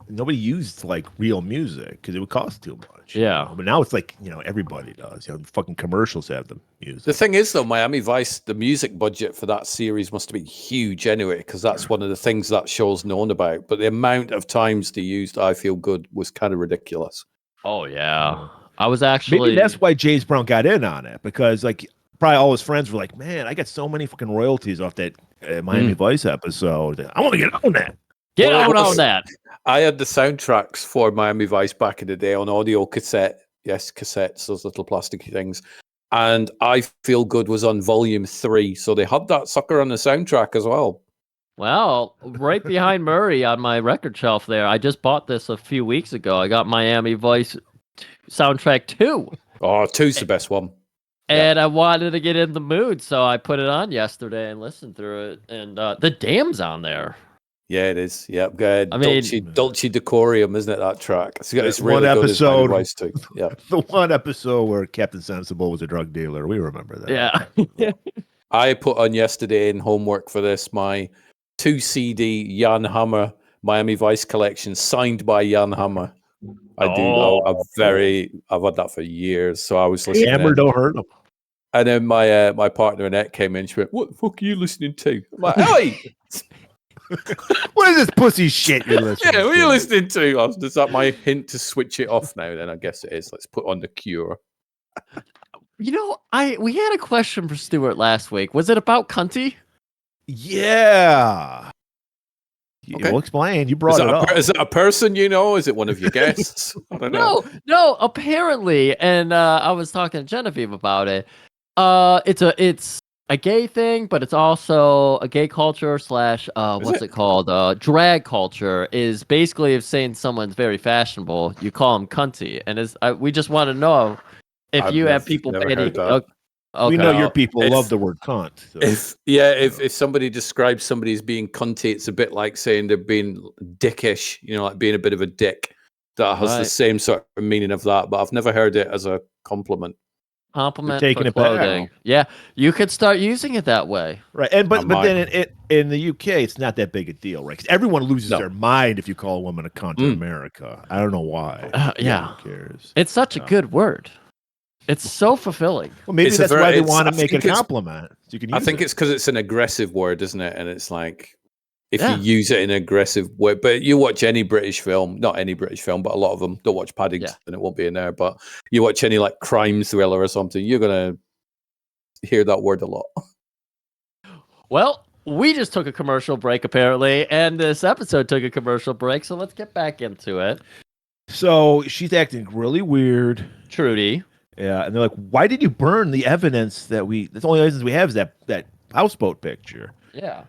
nobody used like real music because it would cost too much. Yeah. But now it's like, everybody does. Fucking commercials have the music. The thing is, though, Miami Vice, the music budget for that series must have been huge anyway, because that's one of the things that show's known about. But the amount of times they used "I Feel Good" was kind of ridiculous. Oh, yeah. I was actually... Maybe that's why James Brown got in on it, because like probably all his friends were like, man, I got so many fucking royalties off that Miami Vice episode. I want to get on that. Get on that. I had the soundtracks for Miami Vice back in the day on audio cassette. Yes, cassettes, those little plastic things. And "I Feel Good" was on volume 3. So they had that sucker on the soundtrack as well. Well, right behind Murray on my record shelf there. I just bought this a few weeks ago. I got Miami Vice soundtrack 2. Oh, 2's the best one. And I wanted to get in the mood, so I put it on yesterday and listened through it. And the Dam's on there. Yeah, it is. Yeah, good. I mean, Dulce Decorium, isn't it, that track? It's really one good episode. Yeah. The one episode where Captain Sensible was a drug dealer. We remember that. Yeah. I put on yesterday in homework for this my 2 CD Jan Hammer Miami Vice collection signed by Jan Hammer. I've had that for years. So I was listening. Hammer don't hurt them. And then my partner Annette came in. She went, "What the fuck are you listening to?" I'm like, "Hey, what is this pussy shit you're listening to? Yeah, what are you listening to?" Is that my hint to switch it off now? Then I guess it is. Let's put on The Cure. We had a question for Stuart last week. Was it about cunty? Yeah. Okay. We'll explain. You brought it up. Is it a person you know? Is it one of your guests? I don't know. No, apparently. And I was talking to Genevieve about it. It's a gay thing, but it's also a gay culture / what's it called? Drag culture is basically if saying someone's very fashionable, you call them cunty. And we just want to know if you have people banning. Okay. We know your people love the word cunt. So. If somebody describes somebody as being cunty, it's a bit like saying they're being dickish, like being a bit of a dick. That has the same sort of meaning of that, but I've never heard it as a compliment. Compliment for clothing. Yeah, you could start using it that way. Right. But then in the UK, it's not that big a deal, right? Because everyone loses their mind if you call a woman a cunt in America. I don't know why. Who cares? It's such a good word. It's so fulfilling. Well, maybe that's why they want to make it a compliment. So you can. I think it's because it's an aggressive word, isn't it? And it's like if you use it in an aggressive way. But you watch any British film, not any British film, but a lot of them. Don't watch Paddington, and it won't be in there. But you watch any like crime thriller or something, you're gonna hear that word a lot. Well, we just took a commercial break apparently, and this episode took a commercial break. So let's get back into it. So she's acting really weird, Trudy. Yeah, and they're like, "Why did you burn the evidence that's the only evidence we have is that houseboat picture?" Yeah.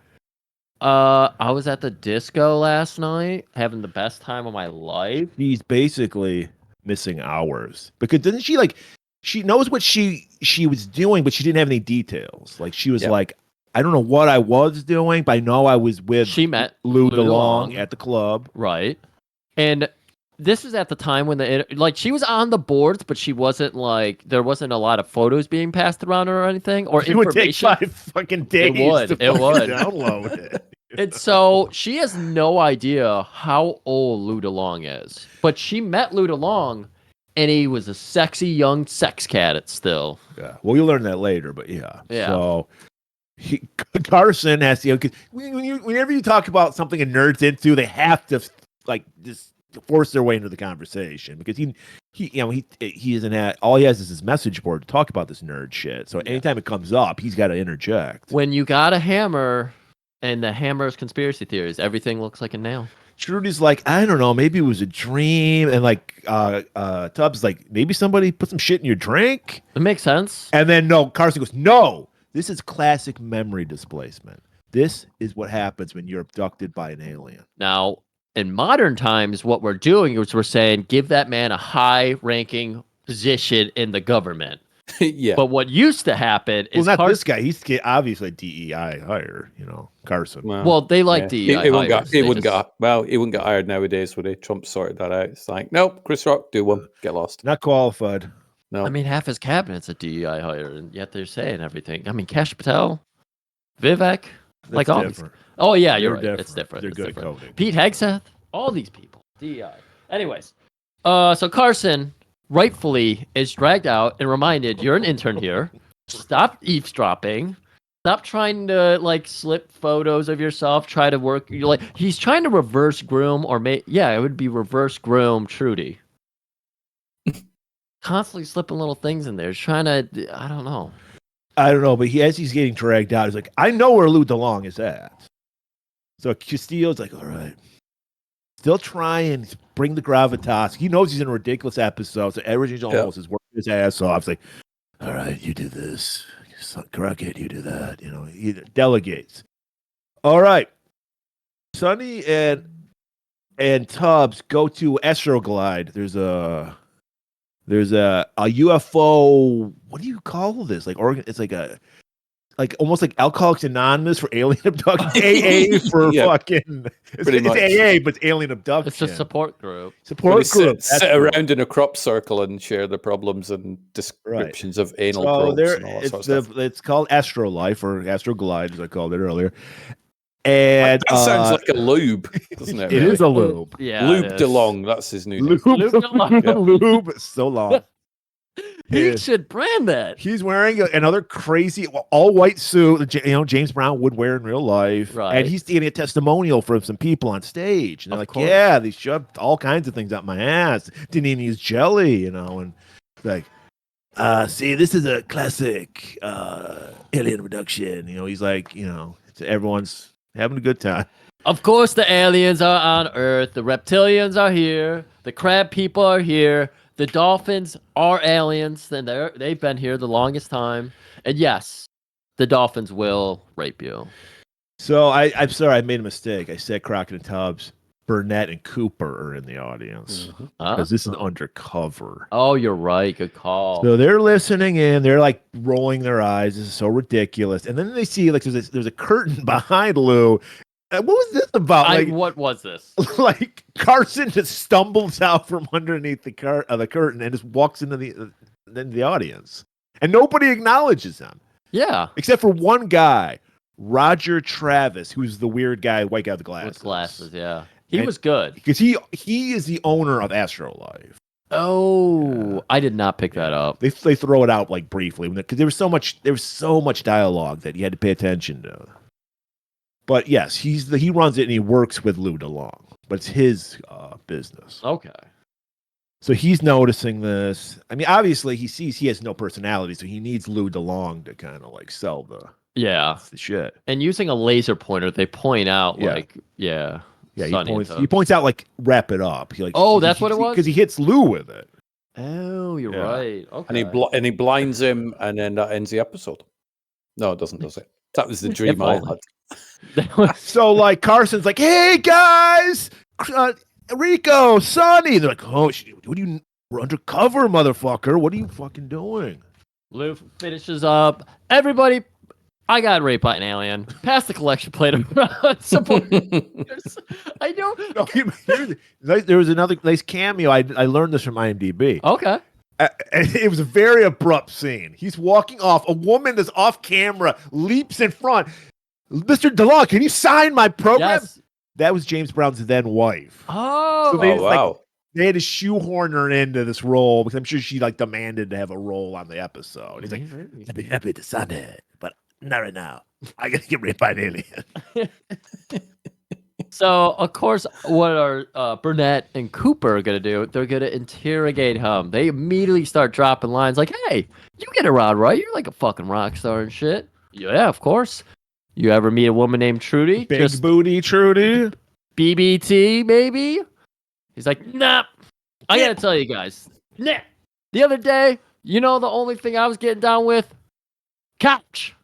I was at the disco last night, having the best time of my life. She's basically missing hours because doesn't she she knows what she was doing, but she didn't have any details. Like she was like, "I don't know what I was doing, but I know I was with." She met Lou DeLong at the club, right? And this is at the time when she was on the boards, but she wasn't there wasn't a lot of photos being passed around or anything or information. It would take 5 fucking days. It would download it. And so she has no idea how old Lou DeLong is, but she met Lou DeLong, and he was a sexy young sex cat. Still, yeah. Well, you'll learn that later, but yeah. Yeah. So Carson has to, because whenever you talk about something a nerd's into, they have to like just force their way into the conversation because he isn't at all he has is his message board to talk about this nerd shit. So anytime it comes up, he's got to interject. When you got a hammer and the hammer's conspiracy theories, everything looks like a nail. Trudy's like, I don't know, maybe it was a dream, and like Tubbs like, maybe somebody put some shit in your drink. It makes sense. And then Carson goes, no, this is classic memory displacement. This is what happens when you're abducted by an alien. Now, in modern times, what we're doing is we're saying, give that man a high-ranking position in the government. Yeah. But what used to happen is... Well, not this guy. He's obviously a DEI hire, Carson. Well, they like DEI hires. He wouldn't get hired nowadays, would he? Trump sorted that out. It's like, nope, Chris Rock, do one. Get lost. Not qualified. No. I mean, half his cabinet's a DEI hire, and yet they're saying everything. I mean, Kash Patel, Vivek, like all these. Oh, yeah, you're right. Different. It's different. They're it's good different. at coding. Pete Hegseth, all these people, DEI. Anyways, so Carson rightfully is dragged out and reminded, you're an intern here. Stop eavesdropping. Stop trying to like slip photos of yourself. Try to work. You're like he's trying to reverse groom, or it would be reverse groom Trudy. Constantly slipping little things in there. He's trying to. I don't know, but as he's getting dragged out, he's like, I know where Lou DeLong is at. So Castillo's like, all right. Still trying to bring the gravitas. He knows he's in a ridiculous episode, so everything's almost is working his ass off. It's like, all right, you do this. Crockett, you do that. He delegates. All right. Sonny and Tubbs go to Astroglide. There's a UFO. What do you call this? It's like almost like Alcoholics Anonymous for alien abduction. AA for fucking. It's AA, but it's alien abduction. It's a support group. Sit around in a crop circle and share the problems and descriptions of anal probes and all that sort of stuff. It's called Astrolife or Astroglide, as I called it earlier. And that sounds like a lube, doesn't it? It is a lube. Yeah, Lube DeLong. That's his new name. Lube so long. He should brand that. He's wearing another crazy all-white suit, James Brown would wear in real life. Right. And he's getting a testimonial from some people on stage. And they're like, yeah, they shoved all kinds of things up my ass. Didn't even use jelly, and like, see, this is a classic alien abduction. He's like, everyone's having a good time. Of course, the aliens are on Earth. The reptilians are here. The crab people are here. The dolphins are aliens, and they've been here the longest time. And yes, the dolphins will rape you. So I'm sorry, I made a mistake. I said Crockett and Tubbs. Burnett and Cooper are in the audience because this is undercover. Oh, you're right. Good call. So they're listening in. They're like rolling their eyes. This is so ridiculous. And then they see like there's a curtain behind Lou. What was this about? What was this? Like Carson just stumbles out from underneath the curtain and just walks into the audience, and nobody acknowledges him. Yeah, except for one guy, Roger Travis, who's the weird guy, white guy with glasses. With glasses, yeah, he was good because he is the owner of Astrolife. Oh, yeah. I did not pick that up. They throw it out like briefly because there was so much dialogue that you had to pay attention to. But yes, he runs it and he works with Lou DeLong, but it's his business. Okay. So he's noticing this. I mean, obviously he sees he has no personality, so he needs Lou DeLong to kind of like sell the shit. And using a laser pointer, they point out he points out like wrap it up. That's what it was, because he hits Lou with it. Oh, you're right. Okay. And he blinds him, and then that ends the episode. No, it doesn't, does it? That was the dream I had. So like Carson's like, hey guys, Rico, Sonny. They're like, oh, we're undercover, motherfucker. What are you fucking doing? Lou finishes up. Everybody, I got raped by an alien. Pass the collection plate around. Supporters. I don't. No, there was another nice cameo. I learned this from IMDb. Okay. It was a very abrupt scene. He's walking off. A woman that's off camera leaps in front. Mr. DeLong, can you sign my program? Yes. That was James Brown's then wife. Oh, so wow. They had to shoehorn her into this role because I'm sure she like demanded to have a role on the episode. He's like, I'd be happy to sign it, but Not right now. I gotta get raped by an alien. So, of course, what are Burnett and Cooper going to do? They're going to interrogate him. They immediately start dropping lines like, hey, you get around, right? You're like a fucking rock star and shit. Yeah, of course. You ever meet a woman named Trudy? Big booty Trudy? BBT, maybe? He's like, nah. I got to tell you guys. Nah. The other day, you know the only thing I was getting down with? Couch.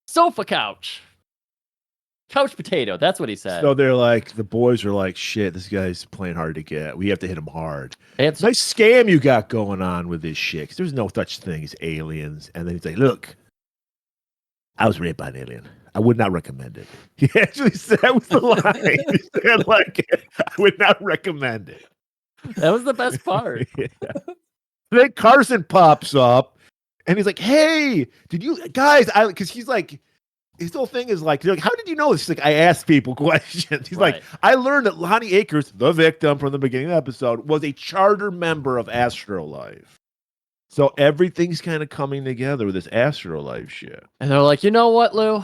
Sofa couch. Couch potato. That's what he said. So they're like, the boys are like, shit, this guy's playing hard to get. We have to hit him hard. It's nice scam you got going on with this shit. 'Cause there's no such thing as aliens. And then he's like, look, I was raped by an alien. I would not recommend it. He actually said, that was the line. He said, like, I would not recommend it. That was the best part. Yeah. Then Carson pops up and he's like, hey, did you guys, because he's like, his whole thing is like, how did you know this? He's like, I asked people questions. He's like, I learned that Lonnie Akers, the victim from the beginning of the episode, was a charter member of Astrolife. So everything's kind of coming together with this Astrolife shit. And they're like, you know what, Lou?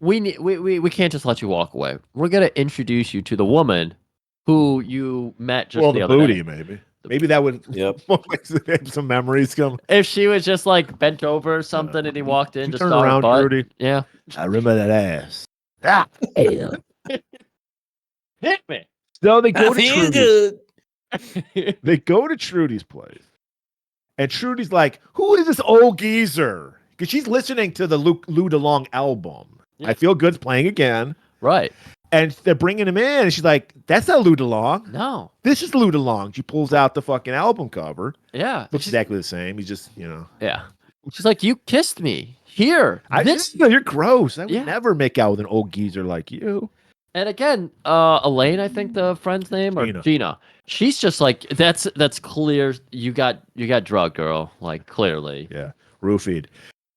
We can't just let you walk away. We're gonna introduce you to the woman who you met just the other booty, day. Maybe that would Yep. some memories come. If she was just like bent over or something and he walked in, just turn saw her around, butt. Trudy. Yeah. I remember that ass. Ah, Hit me. so they go I to feel Trudy's. good. They go to Trudy's place. And Trudy's like, who is this old geezer? Because she's listening to the Lou DeLong album. Yeah. I Feel Good's playing again. Right. And they're bringing him in. And she's like, that's not Lou DeLong. No. This is Lou DeLong. She pulls out the fucking album cover. Yeah. Looks exactly the same. He's just, you know. Yeah. She's like, you kissed me. Here. You're gross. I would Yeah. never make out with an old geezer like you. And again, Elaine, I think the friend's name, or Gina. She's just like, that's clear. You got drugged, girl. Like, clearly. Yeah. Roofied.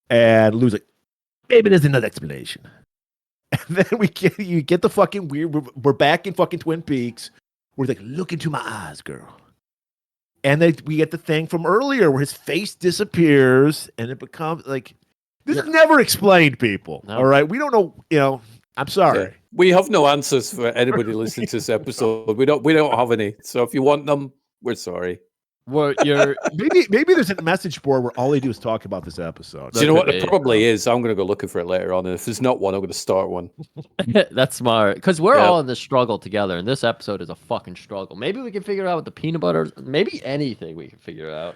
And Lou's like, maybe there's another explanation. And then you get the fucking weird. We're back in fucking Twin Peaks. We're like, look into my eyes, girl. And we get the thing from earlier where his face disappears and it becomes like, this is never explained, people. No. All right. We don't know, I'm sorry. Yeah. We have no answers for anybody listening to this episode. We don't have any. So if you want them, we're sorry. Maybe there's a message board where all they do is talk about this episode. Do you know what? There probably is. I'm going to go looking for it later on. And if there's not one, I'm going to start one. That's smart. Because we're all in this struggle together. And this episode is a fucking struggle. Maybe we can figure out with the peanut butter. Maybe anything we can figure out.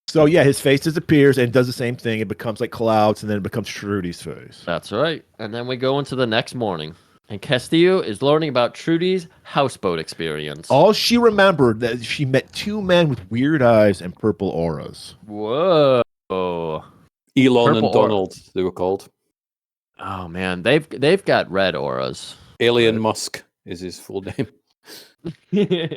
So, yeah, his face disappears and does the same thing. It becomes like clouds and then it becomes Trudy's face. That's right. And then we go into the next morning. And Castillo is learning about Trudy's houseboat experience. All she remembered that she met two men with weird eyes and purple auras. Whoa. Elon Purple and Donald, they were called. Oh, man. They've got red auras. Alien Musk is his full name.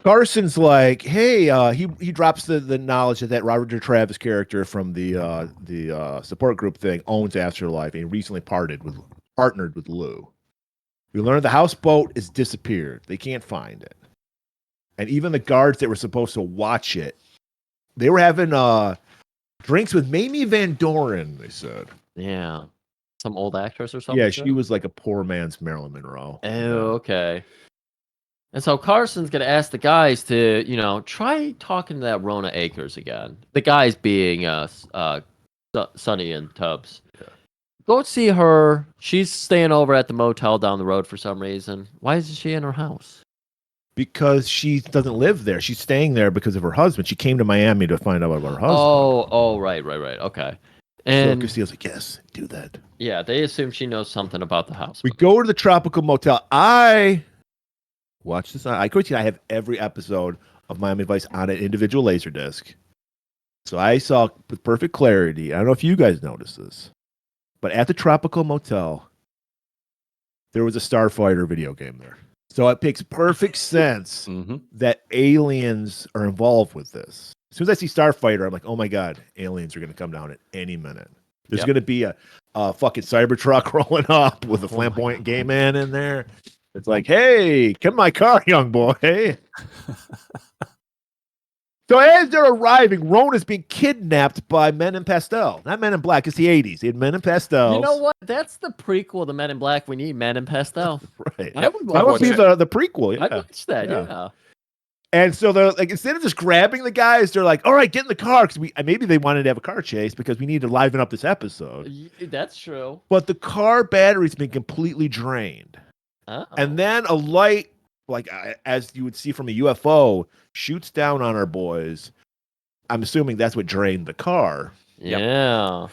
Carson's like, hey, he drops the knowledge that Roger Travis character from the support group thing owns Afterlife and he recently partnered with Lou. We learned the houseboat has disappeared. They can't find it. And even the guards that were supposed to watch it, they were having drinks with Mamie Van Doren, they said. Yeah. Some old actress or something? Yeah, she was like a poor man's Marilyn Monroe. Oh, okay. And so Carson's going to ask the guys to, try talking to that Rona Akers again. The guys being Sonny and Tubbs. Yeah. Go see her. She's staying over at the motel down the road for some reason. Why isn't she in her house? Because she doesn't live there. She's staying there because of her husband. She came to Miami to find out about her husband. Oh, right. Okay. And so Castillo's like, yes, do that. Yeah, they assume she knows something about the house. We go to the tropical motel. Watch this. I have every episode of Miami Vice on an individual Laserdisc. So I saw with perfect clarity. I don't know if you guys noticed this. But at the Tropical Motel, there was a Starfighter video game there. So it makes perfect sense that aliens are involved with this. As soon as I see Starfighter, I'm like, oh my God, aliens are going to come down at any minute. There's going to be a fucking Cybertruck rolling up with a flamboyant gay man in there. It's like, hey, come in my car, young boy. So So as they're arriving, Rona's being kidnapped by Men in Pastel. Not Men in Black. It's the 80s. They had Men in Pastel. You know what? That's the prequel to Men in Black. We need Men in Pastel. Right. I would That would be the prequel. Yeah. I'd watch that. Yeah. And so they're like, instead of just grabbing the guys, they're like, all right, get in the car. Because maybe they wanted to have a car chase because we need to liven up this episode. That's true. But the car battery's been completely drained. Uh-oh. And then a light, like as you would see from a UFO, shoots down on our boys. I'm assuming that's what drained the car. Yeah.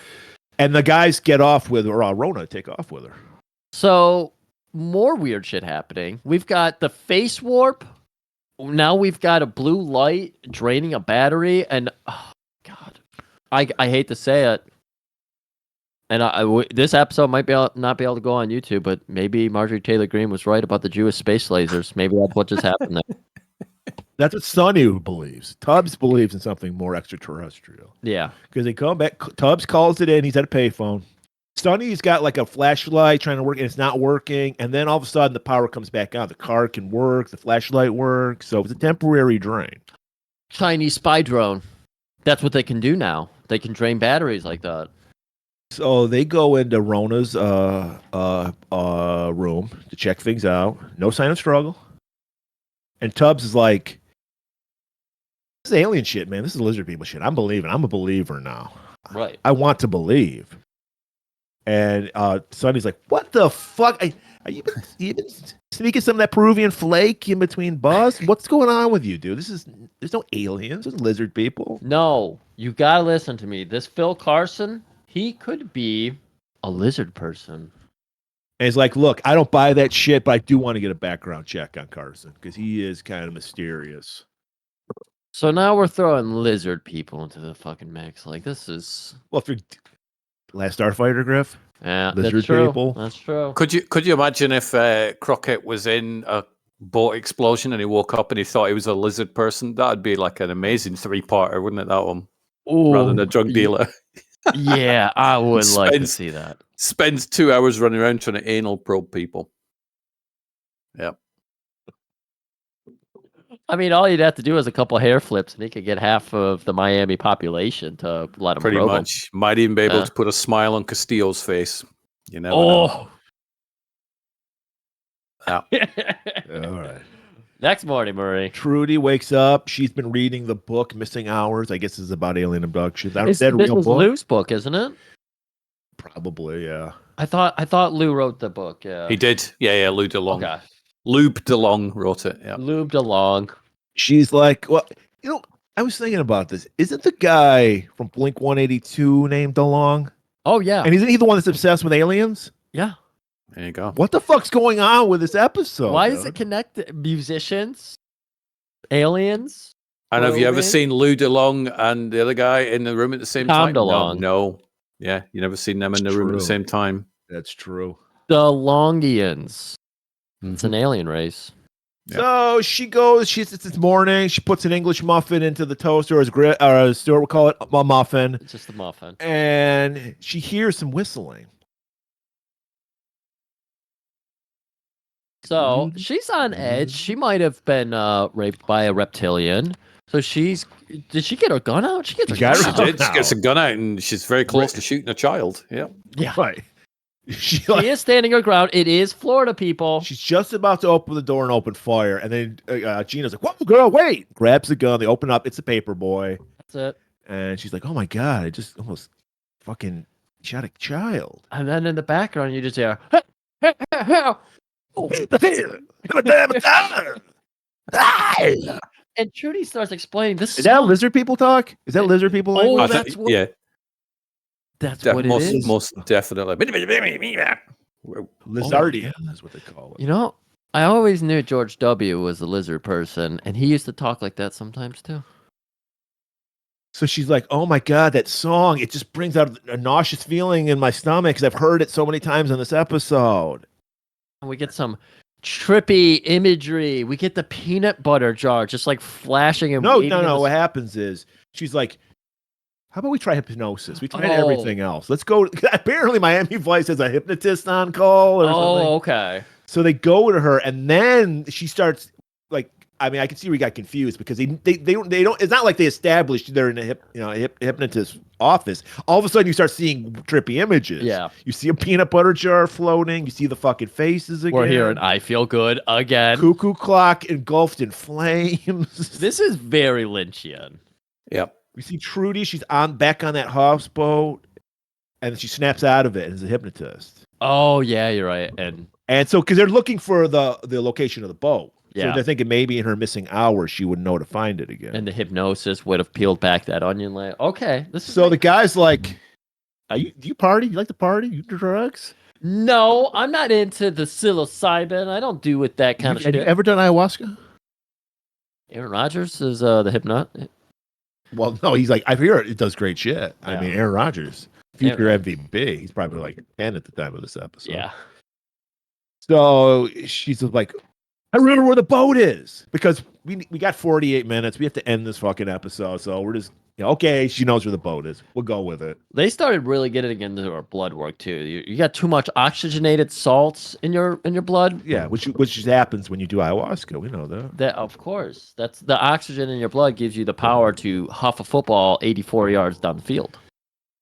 And the guys get off with her, or Rona take off with her. So more weird shit happening. We've got the face warp. Now we've got a blue light draining a battery, and oh god, I hate to say it, and this episode might not be able to go on YouTube, but maybe Marjorie Taylor Greene was right about the Jewish space lasers. Maybe that's what just happened there. That's what Sonny believes. Tubbs believes in something more extraterrestrial. Yeah, because they come back. Tubbs calls it in. He's at a payphone. Sonny's got like a flashlight trying to work, and it's not working. And then all of a sudden, the power comes back on. The car can work. The flashlight works. So it's a temporary drain. Chinese spy drone. That's what they can do now. They can drain batteries like that. So they go into Rona's room to check things out. No sign of struggle. And Tubbs is like, "This is alien shit, man. This is lizard people shit. I'm believing. I'm a believer now. Right. I want to believe." And Sonny's like, "What the fuck? Are you been sneaking some of that Peruvian flake in between bus? What's going on with you, dude? There's no aliens. There's lizard people." No, you gotta listen to me. This Phil Carson, he could be a lizard person. And he's like, "Look, I don't buy that shit, but I do want to get a background check on Carson because he is kind of mysterious." So now we're throwing lizard people into the fucking mix. Like, this is... Well, if you're Last Starfighter, Griff. Yeah, lizard that's true. people. That's true. Could you imagine if Crockett was in a boat explosion and he woke up and he thought he was a lizard person? That'd be like an amazing 3-parter, wouldn't it? That one, Ooh, rather than a drug dealer. Yeah, I would like to see that. Spends 2 hours running around trying to anal probe people. Yep. I mean, all you'd have to do is a couple hair flips, and he could get half of the Miami population to let him. Pretty probe much. him. Might even be able to put a smile on Castillo's face. You know. Yeah. All right. Next morning, Murray. Trudy wakes up. She's been reading the book "Missing Hours." I guess this is about alien abductions. Is that a real book? Lou's book, isn't it? Probably, yeah. I thought Lou wrote the book. Yeah, He did. Yeah. Lou DeLong. Okay. Lube DeLong wrote it. Yeah. Lube DeLong. She's like, well, I was thinking about this. Isn't the guy from Blink 182 named DeLong? Oh yeah. And isn't he the one that's obsessed with aliens? Yeah. There you go. What the fuck's going on with this episode? Why is it connected? Musicians, aliens. And have you ever seen Lou DeLong and the other guy in the room at the same time? DeLong. No. Yeah, you never seen them in the room at the same time. That's true. The Longians. It's an alien race. Yeah. So she goes. It's morning. She puts an English muffin into the toaster, as Stuart would call it, a muffin. It's just a muffin. And she hears some whistling. So she's on edge. She might have been raped by a reptilian. So did she get her gun out? She gets her gun out. She did. She gets a gun out and she's very close to shooting a child. Yeah. Yeah. Right. She is standing her ground. It is Florida, people. She's just about to open the door and open fire. And then Gina's like, "Whoa, girl, wait." Grabs the gun. They open up. It's a paper boy. That's it. And she's like, "Oh my God, I just almost fucking shot a child." And then in the background, you just hear, and Trudy starts explaining this. Is that lizard people talk? Is that lizard people? Oh, language? That's what it is. Most definitely. Lizardian is what they call it. You know, I always knew George W. was a lizard person, and he used to talk like that sometimes too. So she's like, "Oh my God, that song, it just brings out a nauseous feeling in my stomach because I've heard it so many times on this episode." And we get some trippy imagery. We get the peanut butter jar just like flashing and No. What happens is she's like, "How about we try hypnosis? We tried everything else. Let's go." Apparently, Miami Vice has a hypnotist on call or something. Oh, okay. So they go to her, and then she starts like I mean, I can see we got confused because they don't. It's not like they established they're in a hypnotist office. All of a sudden, you start seeing trippy images. Yeah, you see a peanut butter jar floating. You see the fucking faces again. We're hearing "I Feel Good" again. Cuckoo clock engulfed in flames. This is very Lynchian. Yep. We see Trudy. She's back on that houseboat, and she snaps out of it as a hypnotist. Oh yeah, you're right. And so because they're looking for the location of the boat. Yeah. So they're thinking maybe in her missing hours she would know to find it again. And the hypnosis would have peeled back that onion layer. Okay. The guy's like, do you party? You like to party? You do drugs? No, I'm not into the psilocybin. I don't do with that kind of shit. Have you ever done ayahuasca? Aaron Rodgers is the hypnot. Well, no, he's like, I hear it does great shit. Yeah. I mean, Aaron Rodgers, future MVP. He's probably like 10 at the time of this episode. Yeah. So she's like, I remember where the boat is because we got 48 minutes. We have to end this fucking episode. So we're just, okay, she knows where the boat is. We'll go with it. They started really getting into our blood work too. You got too much oxygenated salts in your blood. Yeah, which happens when you do ayahuasca. We know that. That of course. That's the oxygen in your blood gives you the power to huff a football 84 yards down the field.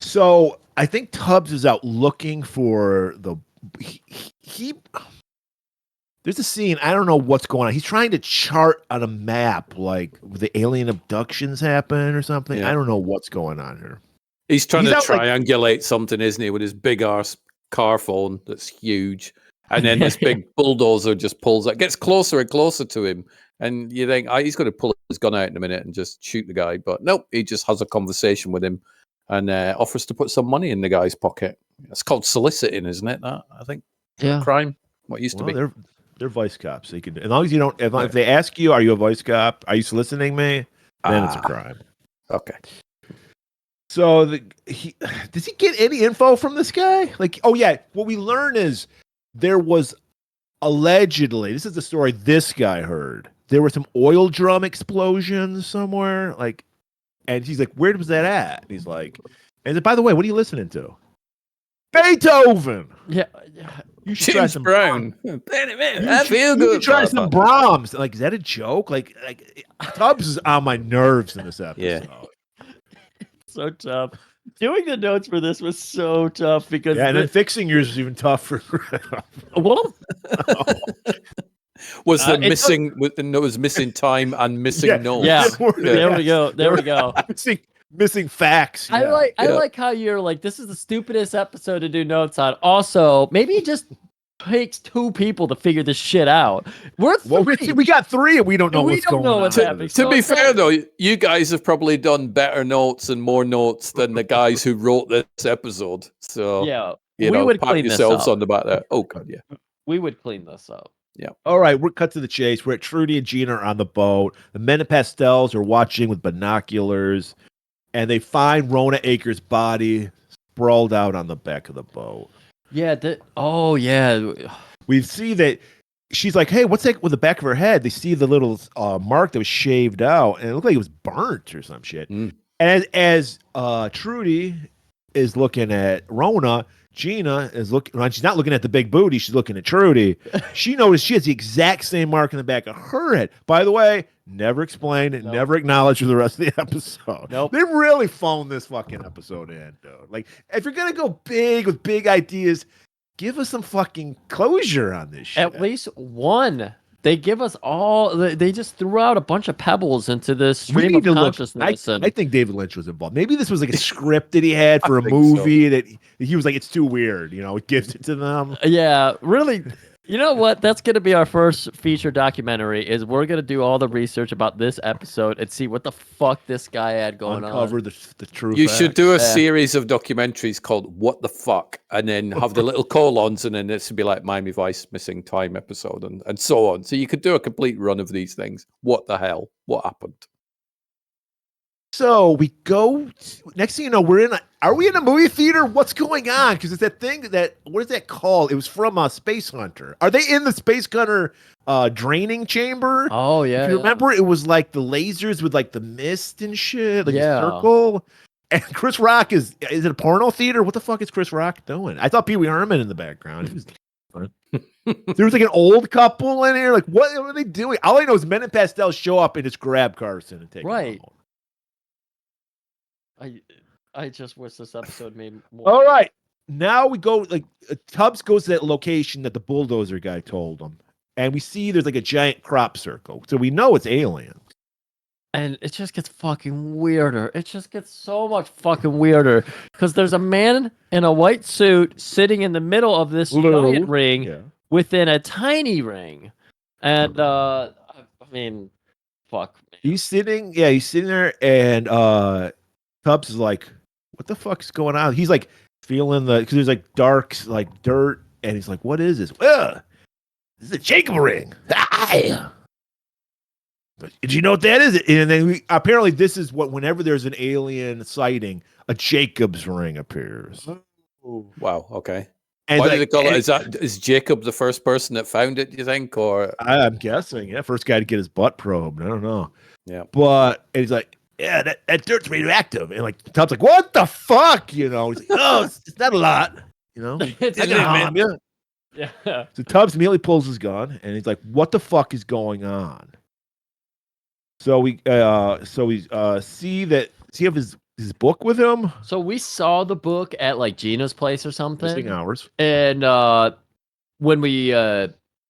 So I think Tubbs is out looking for he there's a scene, I don't know what's going on. He's trying to chart on a map, like the alien abductions happen or something. Yeah. I don't know what's going on here. He's trying to triangulate something, isn't he, with his big arse car phone that's huge. And then this big bulldozer just pulls up, gets closer and closer to him. And you think, he's going to pull his gun out in a minute and just shoot the guy. But nope, he just has a conversation with him and offers to put some money in the guy's pocket. It's called soliciting, isn't it? That, I think. Yeah. Crime. What used to be. They're vice cops. They can, as long as you don't. If they ask you, "Are you a vice cop? Are you soliciting me?" Then it's a crime. Okay. So does he get any info from this guy? Like, oh yeah, what we learn is there was allegedly. This is the story this guy heard. There were some oil drum explosions somewhere. Like, and he's like, "Where was that at?" And he's like, "And by the way, what are you listening to?" Beethoven. Yeah. You should try some Brown. I feel good. You should try some Brahms. Like, is that a joke? Like Tubbs is on my nerves in this episode. Yeah. So tough. Doing the notes for this was so tough because and then fixing yours was even tougher. Well, was the missing with the nose missing time and missing notes? Yeah. There we go. There we go. Missing facts. I like how you're like, this is the stupidest episode to do notes on. Also, maybe it just takes two people to figure this shit out. We got three and we don't know what's going on. To be fair though, you guys have probably done better notes and more notes than the guys who wrote this episode. So yeah, we would pat yourselves on the back there. Oh god, yeah. We would clean this up. Yeah. All right, we're cut to the chase. We're at Trudy and Gina are on the boat. The men in pastels are watching with binoculars. And they find Rona Akers' body sprawled out on the back of the boat. Yeah. Yeah. We see that she's like, hey, what's that with the back of her head? They see the little mark that was shaved out, and it looked like it was burnt or some shit. And as Trudy is looking at Rona, Gina is looking. She's not looking at the big booty. She's looking at Trudy. She noticed she has the exact same mark in the back of her head. By the way, never explained and never acknowledged for the rest of the episode. Nope. They really phoned this fucking episode in, dude. Like, if you're gonna go big with big ideas, give us some fucking closure on this shit. At least one. They give us all. They just threw out a bunch of pebbles into this stream of consciousness. I think David Lynch was involved. Maybe this was like a script that he had for a movie that he was like, it's too weird. It gives it to them. Yeah, really. You know what? That's going to be our first feature documentary. Is we're going to do all the research about this episode and see what the fuck this guy had going on. Uncover the truth. You should do a series of documentaries called "What the Fuck," and then have the little colons, and then this would be like Miami Vice missing time episode, and so on. So you could do a complete run of these things. What the hell? What happened? So we go. Next thing you know, are we in a movie theater? What's going on? Because it's that thing what is that called? It was from Space Hunter. Are they in the Space Hunter draining chamber? Oh yeah. If you remember, it was like the lasers with like the mist and shit, like a circle. And Chris Rock is it a porno theater? What the fuck is Chris Rock doing? I thought Pee Wee Herman in the background. on. There was like an old couple in here. Like, what are they doing? All I know is Men in Pastel show up and just grab Carson and take him home. I just wish this episode made more. All right. Now we go, like, Tubbs goes to that location that the bulldozer guy told him. And we see there's like a giant crop circle. So we know it's aliens. And it just gets fucking weirder. It just gets so much fucking weirder. Because there's a man in a white suit sitting in the middle of this giant ring within a tiny ring. And, I mean, fuck. Man. He's sitting there, and Tubbs is like, what the fuck's going on? He's like feeling because there's like dark, like dirt, and he's like, what is this? This is a Jacob ring. Did you know what that is? And then apparently this is what, whenever there's an alien sighting, a Jacob's ring appears. Oh, wow. Okay. And why did it call it? Is Jacob the first person that found it, do you think? Or I'm guessing, first guy to get his butt probed. I don't know. Yeah. But and he's like, yeah, that dirt's radioactive. And like Tom's like, what the fuck? You know, he's like, oh, it's not a lot. You know, I can harm you. Yeah. So Tubbs immediately pulls his gun and he's like, what the fuck is going on? So we see that. Does he have his book with him? So we saw the book at like Gina's place or something. Missing hours. And when we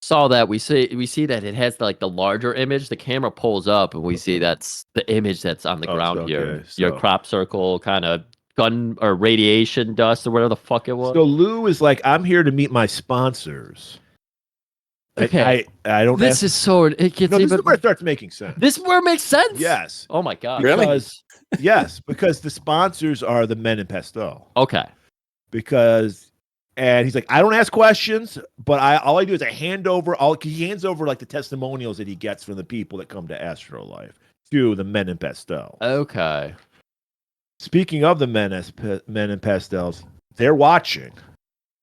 saw that, we see that it has like the larger image. The camera pulls up, and we see that's the image that's on the ground here. Your crop circle, kind of gun or radiation dust or whatever the fuck it was. So Lou is like, I'm here to meet my sponsors. Okay, I don't. This is so. It gets this is where it starts making sense. This is where it makes sense. Yes. Oh my god. Really? Yes, because the sponsors are the Men in Pastel. Okay. And he's like, I don't ask questions, but all I do is I hand over he hands over like the testimonials that he gets from the people that come to Astrolife to the Men in Pastel. Okay. Speaking of the Men in Pastels, they're watching.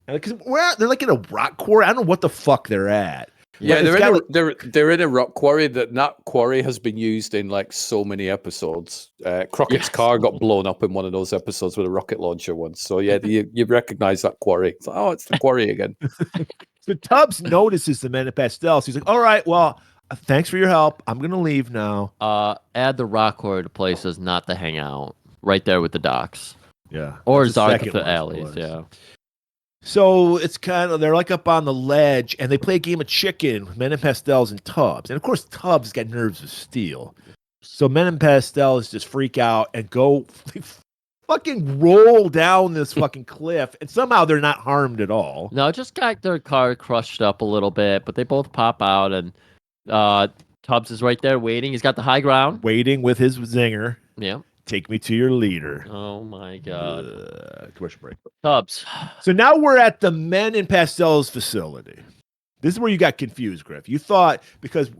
Because they're like in a rock quarry. I don't know what the fuck they're at. Yeah, they're in a rock quarry. That quarry has been used in like so many episodes. Crockett's car got blown up in one of those episodes with a rocket launcher once. So yeah, you recognize that quarry. It's like, it's the quarry again. So Tubbs notices the Men in Pastels. He's like, all right, well, thanks for your help. I'm gonna leave now. Add the rock quarry to places not to hang out. Right there with the docks. Yeah. Or Zarkatha alleys. Yeah. So it's kind of, they're like up on the ledge and they play a game of chicken with Men in Pastels and Tubbs. And of course, Tubbs got nerves of steel. So Men in Pastels just freak out and go fucking roll down this fucking cliff. And somehow they're not harmed at all. No, just got their car crushed up a little bit, but they both pop out and Tubbs is right there waiting. He's got the high ground. Waiting with his zinger. Yeah. Take me to your leader. Oh my god. Commercial break. Tubbs. So now we're at the Men in Pastels facility. This is where you got confused, Griff. You thought, because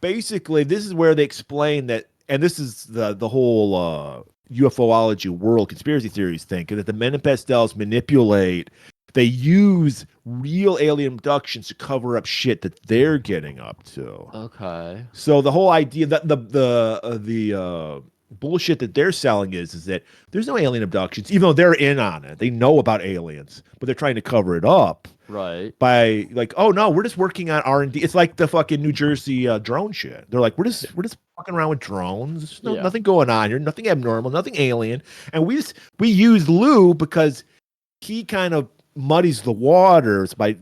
basically this is where they explain that, and this is the whole UFOlogy world conspiracy theories thing, that the Men in Pastels manipulate, they use real alien abductions to cover up shit that they're getting up to. Okay. So the whole idea that the bullshit that they're selling is that there's no alien abductions, even though they're in on it. They know about aliens, but they're trying to cover it up. Right. By like, oh no, we're just working on R&D. It's like the fucking New Jersey drone shit. They're like, we're just fucking around with drones. There's nothing going on here, nothing abnormal, nothing alien. And we use Lou because he kind of muddies the waters by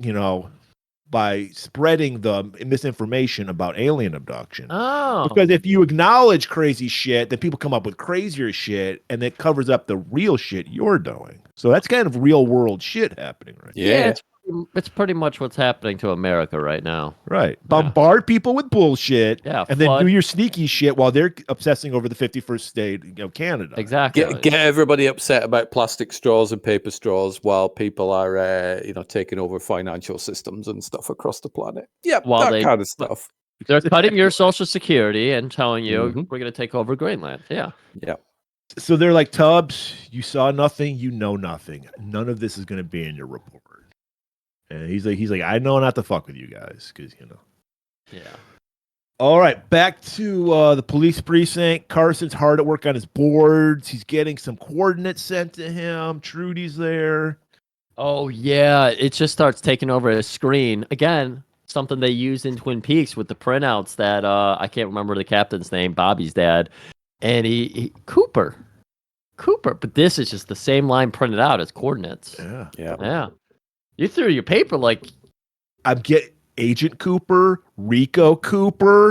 spreading the misinformation about alien abduction. Oh. Because if you acknowledge crazy shit, then people come up with crazier shit, and it covers up the real shit you're doing. So that's kind of real world shit happening right now. Yeah, it's pretty much what's happening to America right now. Right. Bombard people with bullshit, and then do your sneaky shit while they're obsessing over the 51st state of Canada. Exactly. Get everybody upset about plastic straws and paper straws while people are taking over financial systems and stuff across the planet. Yeah, that kind of stuff. They're cutting your social security and telling you we're going to take over Greenland. Yeah. Yeah. So they're like, Tubbs, you saw nothing, you know nothing. None of this is going to be in your report. And he's like, I know not to fuck with you guys, because Yeah. All right, back to the police precinct. Carson's hard at work on his boards. He's getting some coordinates sent to him. Trudy's there. Oh yeah, it just starts taking over the screen again. Something they used in Twin Peaks with the printouts that I can't remember the captain's name, Bobby's dad, and he Cooper. But this is just the same line printed out as coordinates. Yeah. You threw your paper like I'm getting Agent Cooper, Rico Cooper.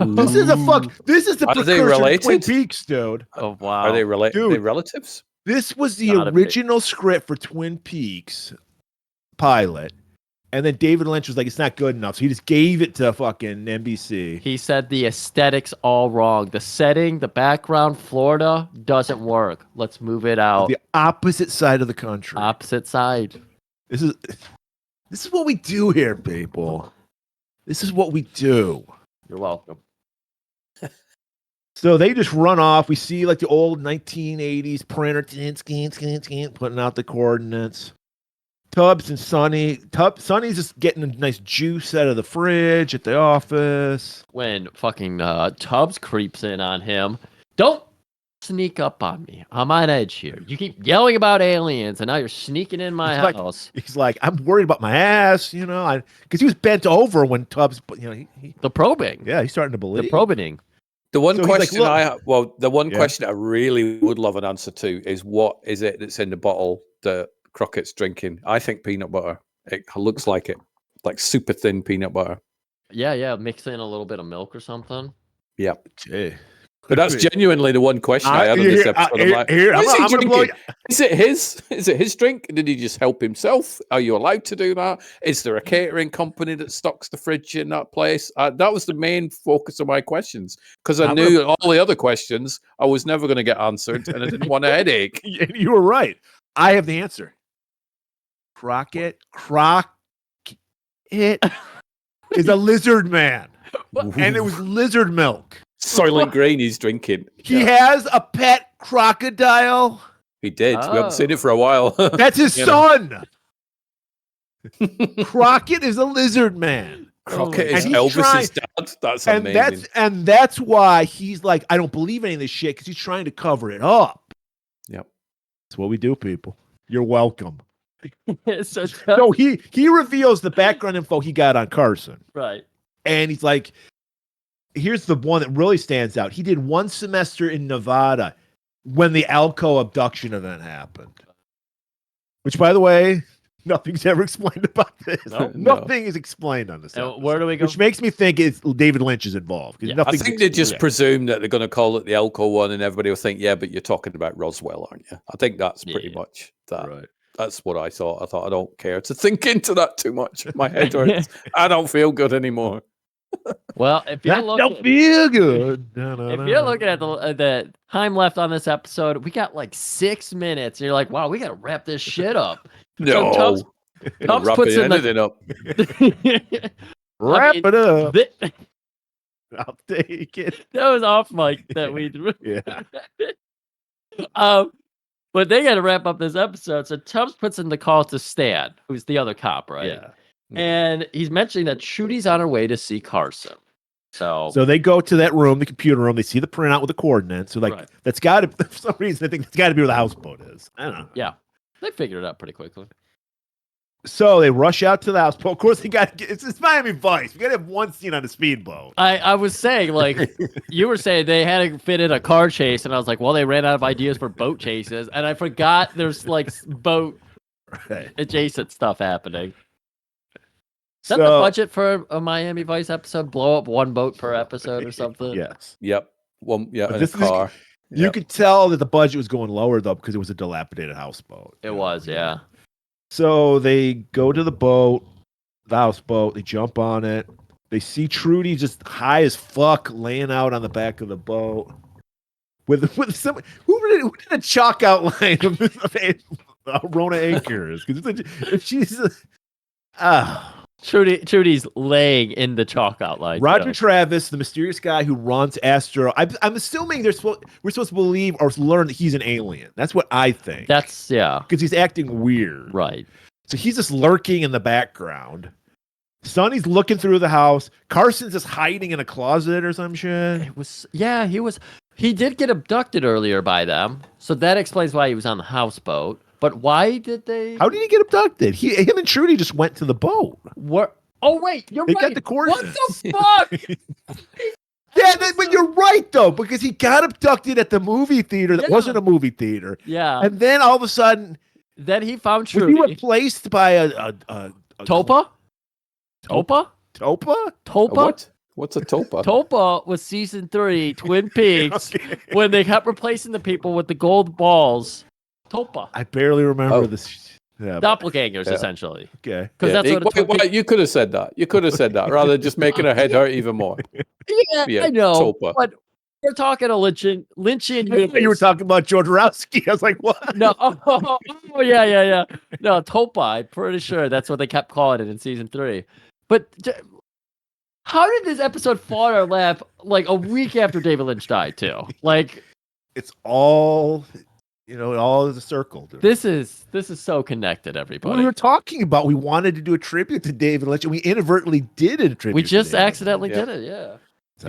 This is the precursor to Twin Peaks, dude. Oh wow. Are they related? They relatives? This was the original script for Twin Peaks pilot. And then David Lynch was like, it's not good enough. So he just gave it to fucking NBC. He said the aesthetics all wrong. The setting, the background, Florida doesn't work. Let's move it out. The opposite side of the country. Opposite side. This is what we do here, people. This is what we do. You're welcome. So they just run off. We see like the old 1980s printer putting out the coordinates. Tubbs and Sonny. Sonny's just getting a nice juice out of the fridge at the office. When fucking Tubbs creeps in on him, don't sneak up on me. I'm on edge here. You keep yelling about aliens, and now you're sneaking in my house. He's like, I'm worried about my ass, because he was bent over when Tubbs, the probing. Yeah, he's starting to believe. The probating. The one question question I really would love an answer to is what is it that's in the bottle that Crockett's drinking? I think peanut butter. It looks like it, like super thin peanut butter. Yeah. Mix in a little bit of milk or something. Yeah. Okay. But that's genuinely the one question I had on this episode. Is it his? Is it his drink? Did he just help himself? Are you allowed to do that? Is there a catering company that stocks the fridge in that place? That was the main focus of my questions, because I knew all the other questions I was never going to get answered, and I didn't want a headache. You were right. I have the answer. Crockett is a lizard man, and it was lizard milk. Soylent Green he's drinking. He has a pet crocodile. He did. We haven't seen it for a while. That's his son. Crockett is a lizard man. Crockett is Elvis's dad. That's amazing. And that's why he's like, I don't believe any of this shit, because he's trying to cover it up. Yep. That's what we do, people. You're welcome. So he reveals the background info he got on Carson. Right. And he's like, here's the one that really stands out. He did 1 semester in Nevada when the Alco abduction event happened. Which, by the way, nothing's ever explained about this. Nothing is explained on this. Where do we go? Which makes me think it's David Lynch is involved. Yeah. I think they just presume that they're going to call it the Alco one, and everybody will think, yeah, but you're talking about Roswell, aren't you? I think that's pretty much that. Right. That's what I thought. I thought, I don't care to think into that too much. My head hurts. I don't feel good anymore. Well, if you're don't feel good. If you're looking at the time left on this episode, we got like 6 minutes. And you're like, wow, we got to wrap this shit up. No. So Tubbs puts in anything up. Wrap it up. I'll take it. That was off mic that we Yeah. But they got to wrap up this episode. So Tubbs puts in the call to Stan, who's the other cop, right? Yeah. And he's mentioning that Trudy's on her way to see Carson. So they go to that room, the computer room. They see the printout with the coordinates. So that's got to, for some reason, I think that's got to be where the houseboat is. I don't know. Yeah. They figured it out pretty quickly. So they rush out to the houseboat. Of course, it's Miami Vice. We got to have one scene on a speedboat. I was saying, like, you were saying they had to fit in a car chase. And I was like, well, they ran out of ideas for boat chases. And I forgot there's like boat adjacent stuff happening. Is that the budget for a Miami Vice episode? Blow up 1 boat per episode or something? Yes. Yep. In a car. You could tell that the budget was going lower, though, because it was a dilapidated houseboat. It was, yeah. So they go to the boat, the houseboat. They jump on it. They see Trudy just high as fuck laying out on the back of the boat. With some... Who did a chalk outline of Rona Akers? Because she's... Trudy's laying in the chalk outline. Roger Travis, the mysterious guy who runs Astro. I'm assuming we're supposed to believe or learn that he's an alien. That's what I think. Because he's acting weird. Right. So he's just lurking in the background. Sonny's looking through the house. Carson's just hiding in a closet or some shit. He did get abducted earlier by them. So that explains why he was on the houseboat. But why did they? How did he get abducted? Him and Trudy just went to the boat. What? Oh wait, you're They right. got the coordinates. What the fuck? Yeah, but you're right though, because he got abducted at the movie theater that wasn't a movie theater. Yeah. And then all of a sudden, then he found was Trudy. he replaced by a Topa? Topa? Topa? Topa? What? What's a Topa? Topa was season 3, Twin Peaks, when they kept replacing the people with the gold balls. Topa. I barely remember this. Yeah, Doppelgangers, essentially. Okay. Because that's what you could have said that. You could have said that rather than just making her head hurt even more. Yeah, I know. Topa. But we're talking a Lynchian You were talking about George Rowski. I was like, what? No. Oh, yeah. No, Topa. I'm pretty sure that's what they kept calling it in season 3. But how did this episode fall in our lap like a week after David Lynch died, too? Like, it's all, all is a circle. Dude. This is so connected, everybody. We were talking about we wanted to do a tribute to David Lynch, and we inadvertently did a tribute. We just to David accidentally Lynch. did it, yeah.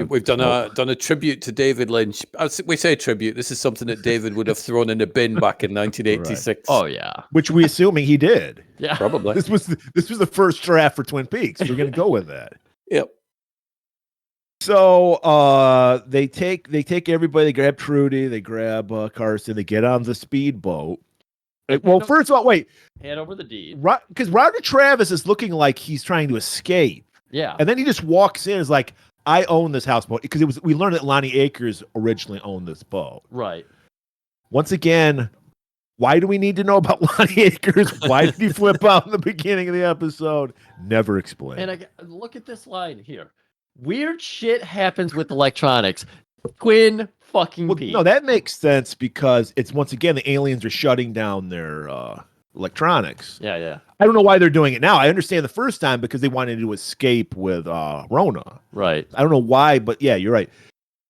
We've done a tribute to David Lynch. We say tribute. This is something that David would have thrown in a bin back in 1986. Right. Oh yeah, which we assuming he did. Yeah, probably. This was the first draft for Twin Peaks. We're going to go with that. Yep. So they take everybody. They grab Trudy. They grab Carson. They get on the speedboat. Well, first of all, wait. Hand over the deed. Because Roger Travis is looking like he's trying to escape. Yeah. And then he just walks in and is like, I own this houseboat. Because we learned that Lonnie Akers originally owned this boat. Right. Once again, why do we need to know about Lonnie Akers? Why did he flip out in the beginning of the episode? Never explained. And look at this line here. Weird shit happens with electronics. Twin fucking Peaks. No, that makes sense because it's once again the aliens are shutting down their electronics. Yeah. I don't know why they're doing it now. I understand the first time because they wanted to escape with Rona. Right. I don't know why, but yeah, you're right.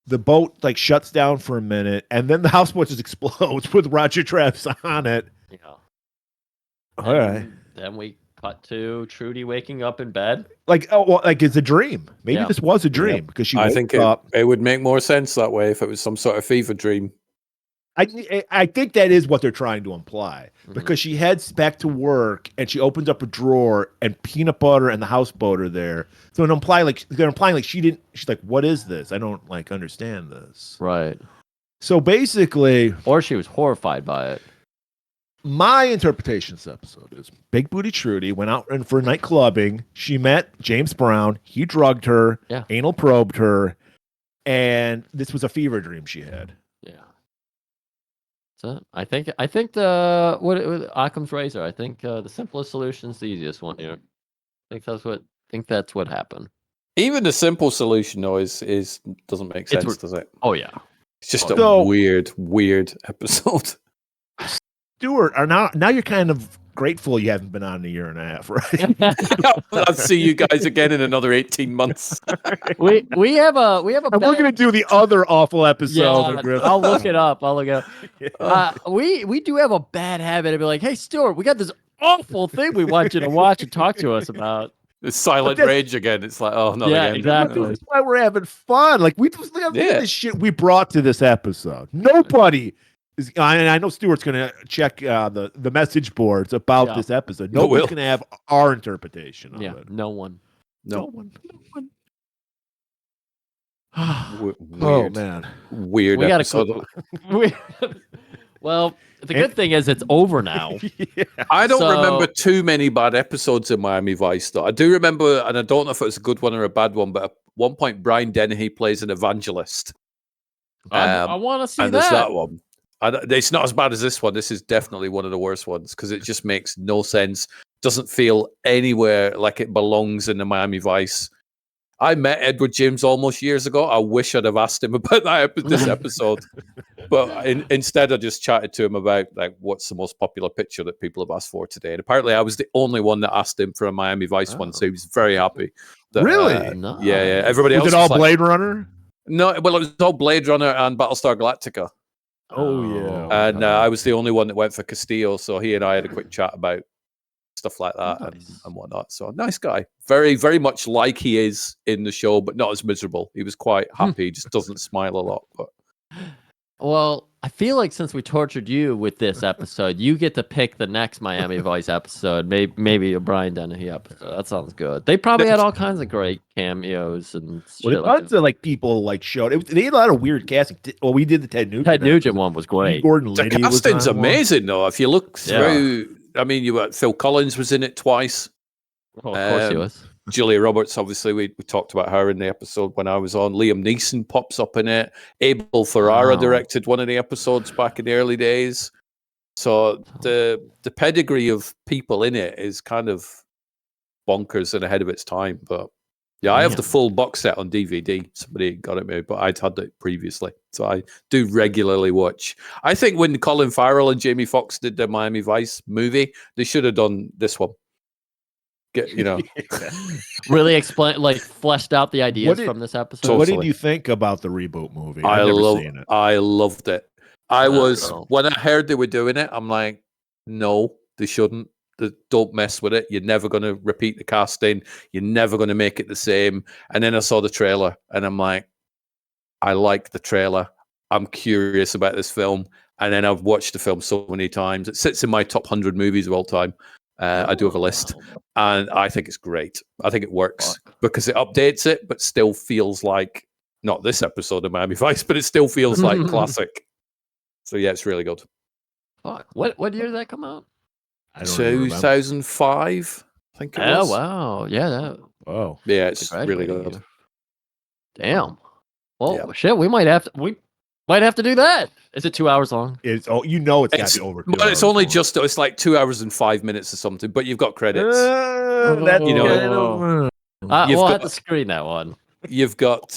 The boat shuts down for a minute, and then the houseboat just explodes with Roger Travis on it. Yeah. All right. Then we cut to Trudy waking up in bed. It's a dream. Maybe this was a dream because she. I think it would make more sense that way if it was some sort of fever dream. I think that is what they're trying to imply because she heads back to work and she opens up a drawer and peanut butter and the houseboat are there. So they're implying she didn't. She's like, "What is this? I don't understand this." Right. So basically, or she was horrified by it. My interpretation of this episode is Big Booty Trudy went out for a night clubbing. She met James Brown. He drugged her, anal probed her, and this was a fever dream she had. Yeah. So I think the Occam's razor. I think the simplest solution is the easiest one here. I think that's what happened. Even the simple solution though is doesn't make sense, does it? Oh yeah. It's just a weird episode. Stuart, now you're kind of grateful you haven't been on in a year and a half, right? I'll see you guys again in another 18 months. we have a. And we're gonna do the other awful episode. Yeah, I'll look it up. We do have a bad habit of being like, hey Stuart, we got this awful thing we want you to watch and talk to us about. It's silent rage again. It's like, oh, not again. Exactly. That's why we're having fun. Look at this shit we brought to this episode. Nobody is. I know Stuart's going to check the message boards about this episode. Nobody's going to have our interpretation of it. No one. Weird. Oh man, weird episode. Well, the good thing is it's over now. I don't remember too many bad episodes in Miami Vice, though. I do remember, and I don't know if it was a good one or a bad one, but at one point Brian Dennehy plays an evangelist. I want to see and that. There's that one. It's not as bad as this one. This is definitely one of the worst ones because it just makes no sense. Doesn't feel anywhere like it belongs in the Miami Vice. I met Edward James almost years ago. I wish I'd have asked him about this episode. But instead, I just chatted to him about what's the most popular picture that people have asked for today. And apparently, I was the only one that asked him for a Miami Vice one, so he was very happy. Really? No. Yeah. Everybody else was it all Blade Runner? No, well, it was all Blade Runner and Battlestar Galactica. Oh yeah. And I was the only one that went for Castillo, so he and I had a quick chat about stuff like that and whatnot. So nice guy, very, very much like he is in the show, but not as miserable. He was quite happy. He just doesn't smile a lot. But Well, I feel like since we tortured you with this episode, you get to pick the next Miami Vice episode. Maybe a Brian Dennehy episode. That sounds good. They probably had all kinds of great cameos and shit. Well, tons of like people like showed. They had a lot of weird casting. Well, we did the Ted Nugent. Ted Nugent one was great. Gordon The Liddy casting's was on amazing, though. If you look through, I mean, you got Phil Collins was in it twice. Oh, of course he was. Julia Roberts, obviously, we talked about her in the episode when I was on. Liam Neeson pops up in it. Abel Ferrara directed one of the episodes back in the early days. So the pedigree of people in it is kind of bonkers and ahead of its time. But yeah, I have the full box set on DVD. Somebody got it me, but I'd had it previously. So I do regularly watch. I think when Colin Farrell and Jamie Foxx did their Miami Vice movie, they should have done this one. Really explain, like, fleshed out the ideas from this episode. So what did you think about the reboot movie? I loved it. I was when I heard they were doing it, I'm like, no, they shouldn't. Don't mess with it. You're never going to repeat the casting. You're never going to make it the same. And then I saw the trailer, and I'm like, I like the trailer. I'm curious about this film. And then I've watched the film so many times. It sits in my top 100 movies of all time. I do have a list, and I think it's great. I think it works because it updates it, but still feels like not this episode of Miami Vice, but it still feels like classic. So yeah, it's really good. Fuck. What year did that come out? 2005, I think it was. Oh wow, yeah, yeah, it's really good. Damn. Well, shit, we might have to do that. Is it 2 hours long? It's got to be over. But it's only it's like 2 hours and 5 minutes or something. But you've got credits. We'll have to screen that one. You've got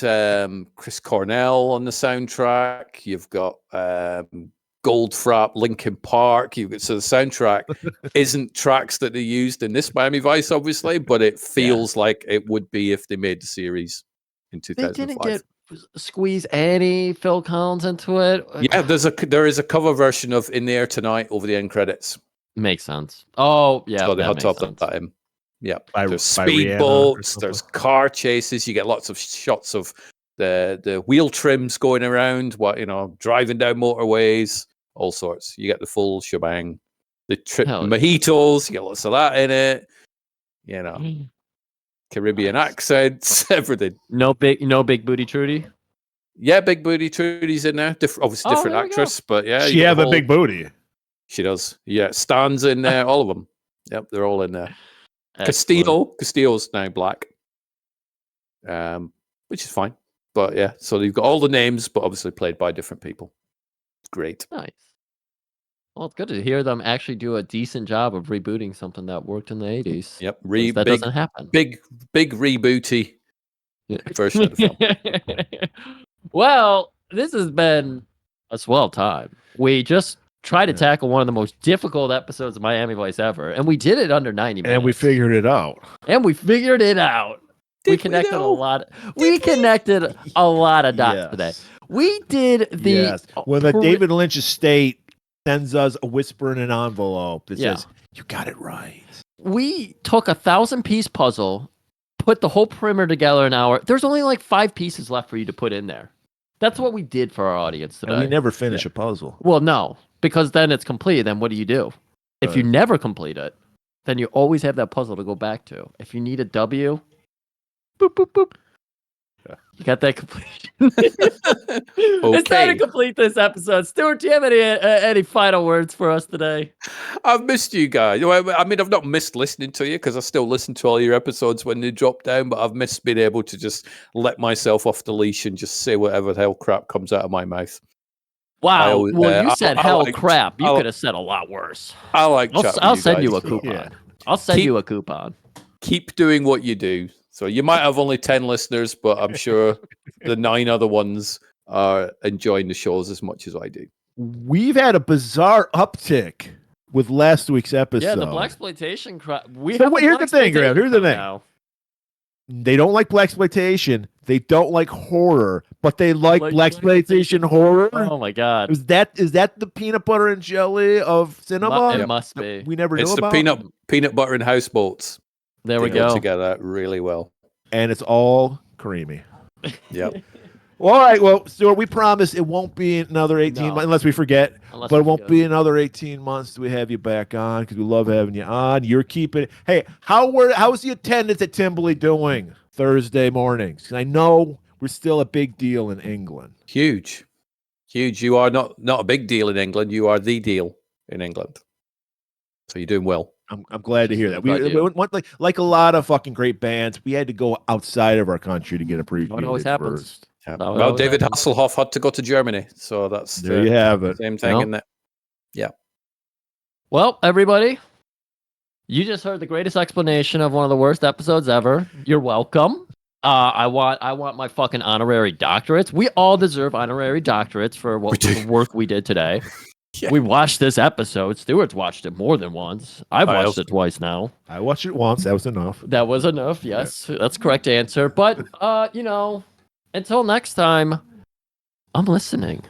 Chris Cornell on the soundtrack. You've got Goldfrapp, Linkin Park. So the soundtrack isn't tracks that they used in this Miami Vice, obviously, but it feels like it would be if they made the series in 2005. They didn't squeeze any Phil Collins into it. Yeah, there is a cover version of "In the Air Tonight" over the end credits. Makes sense. Oh yeah, so they had to have that in. Yeah, there's speedboats, there's car chases. You get lots of shots of the wheel trims going around, driving down motorways, all sorts. You get the full shebang. The mojitos, you get lots of that in it. Caribbean accents, everything. No big booty Trudy. Yeah, Big Booty Trudy's in there. Obviously different actress, but yeah, she have a big booty. She does. Yeah, Stan's in there. All of them. Yep, they're all in there. Castillo's now black, which is fine. But yeah, so you've got all the names, but obviously played by different people. Great. Nice. Well, it's good to hear them actually do a decent job of rebooting something that worked in the 80s. Yep. That doesn't happen. Big rebooty version of the film. Well, this has been a swell time. We just tried to tackle one of the most difficult episodes of Miami Vice ever, and we did it under 90 minutes. And we figured it out. We connected a lot. We connected a lot of dots today. We did the when the David Lynch estate sends us a whisper in an envelope that says, "You got it right." We took a 1,000-piece puzzle, put the whole perimeter together in an hour. There's only like 5 pieces left for you to put in there. That's what we did for our audience today. And we never finish a puzzle. Well, no, because then it's complete. Then what do? If you never complete it, then you always have that puzzle to go back to. If you need a W, boop, boop, boop. You got that completion. It's time to complete this episode. Stuart, do you have any final words for us today? I've missed you guys. I mean, I've not missed listening to you because I still listen to all your episodes when they drop down, but I've missed being able to just let myself off the leash and just say whatever the hell crap comes out of my mouth. Wow. You said crap. You could have said a lot worse. I'll send you a coupon. Yeah. I'll send you a coupon. Keep doing what you do. So you might have only 10 listeners, but I'm sure the 9 other ones are enjoying the shows as much as I do. We've had a bizarre uptick with last week's episode. Yeah, the blaxploitation crap. Here's the thing, Graham. Here's the thing. Now. They don't like blaxploitation. They don't like horror, but they like blaxploitation horror. Oh my god! Is that the peanut butter and jelly of cinema? It must be. We never knew about. It's the peanut butter and houseboats. There we go. Together really well, and it's all creamy. Yep. Well, all right. Well, Stuart, we promise it won't be another 18 months unless we forget. But it won't be another 18 months till we have you back on because we love having you on. You're keeping. Hey, how's the attendance at Timberley doing Thursday mornings? 'Cause I know we're still a big deal in England. Huge. You are not a big deal in England. You are the deal in England. So you're doing well. I'm glad to hear that. We went like a lot of fucking great bands. We had to go outside of our country to get appreciated. What always happens. First. Yeah. Well, David Hasselhoff had to go to Germany, so that's there you have it. Same thing in that. Yeah. Well, everybody, you just heard the greatest explanation of one of the worst episodes ever. You're welcome. I want my fucking honorary doctorates. We all deserve honorary doctorates for the work we did today. Yeah. We watched this episode. Stuart's watched it more than once. I've watched it twice now. I watched it once. That was enough. That was enough. Yes, that's correct answer. But until next time, I'm listening.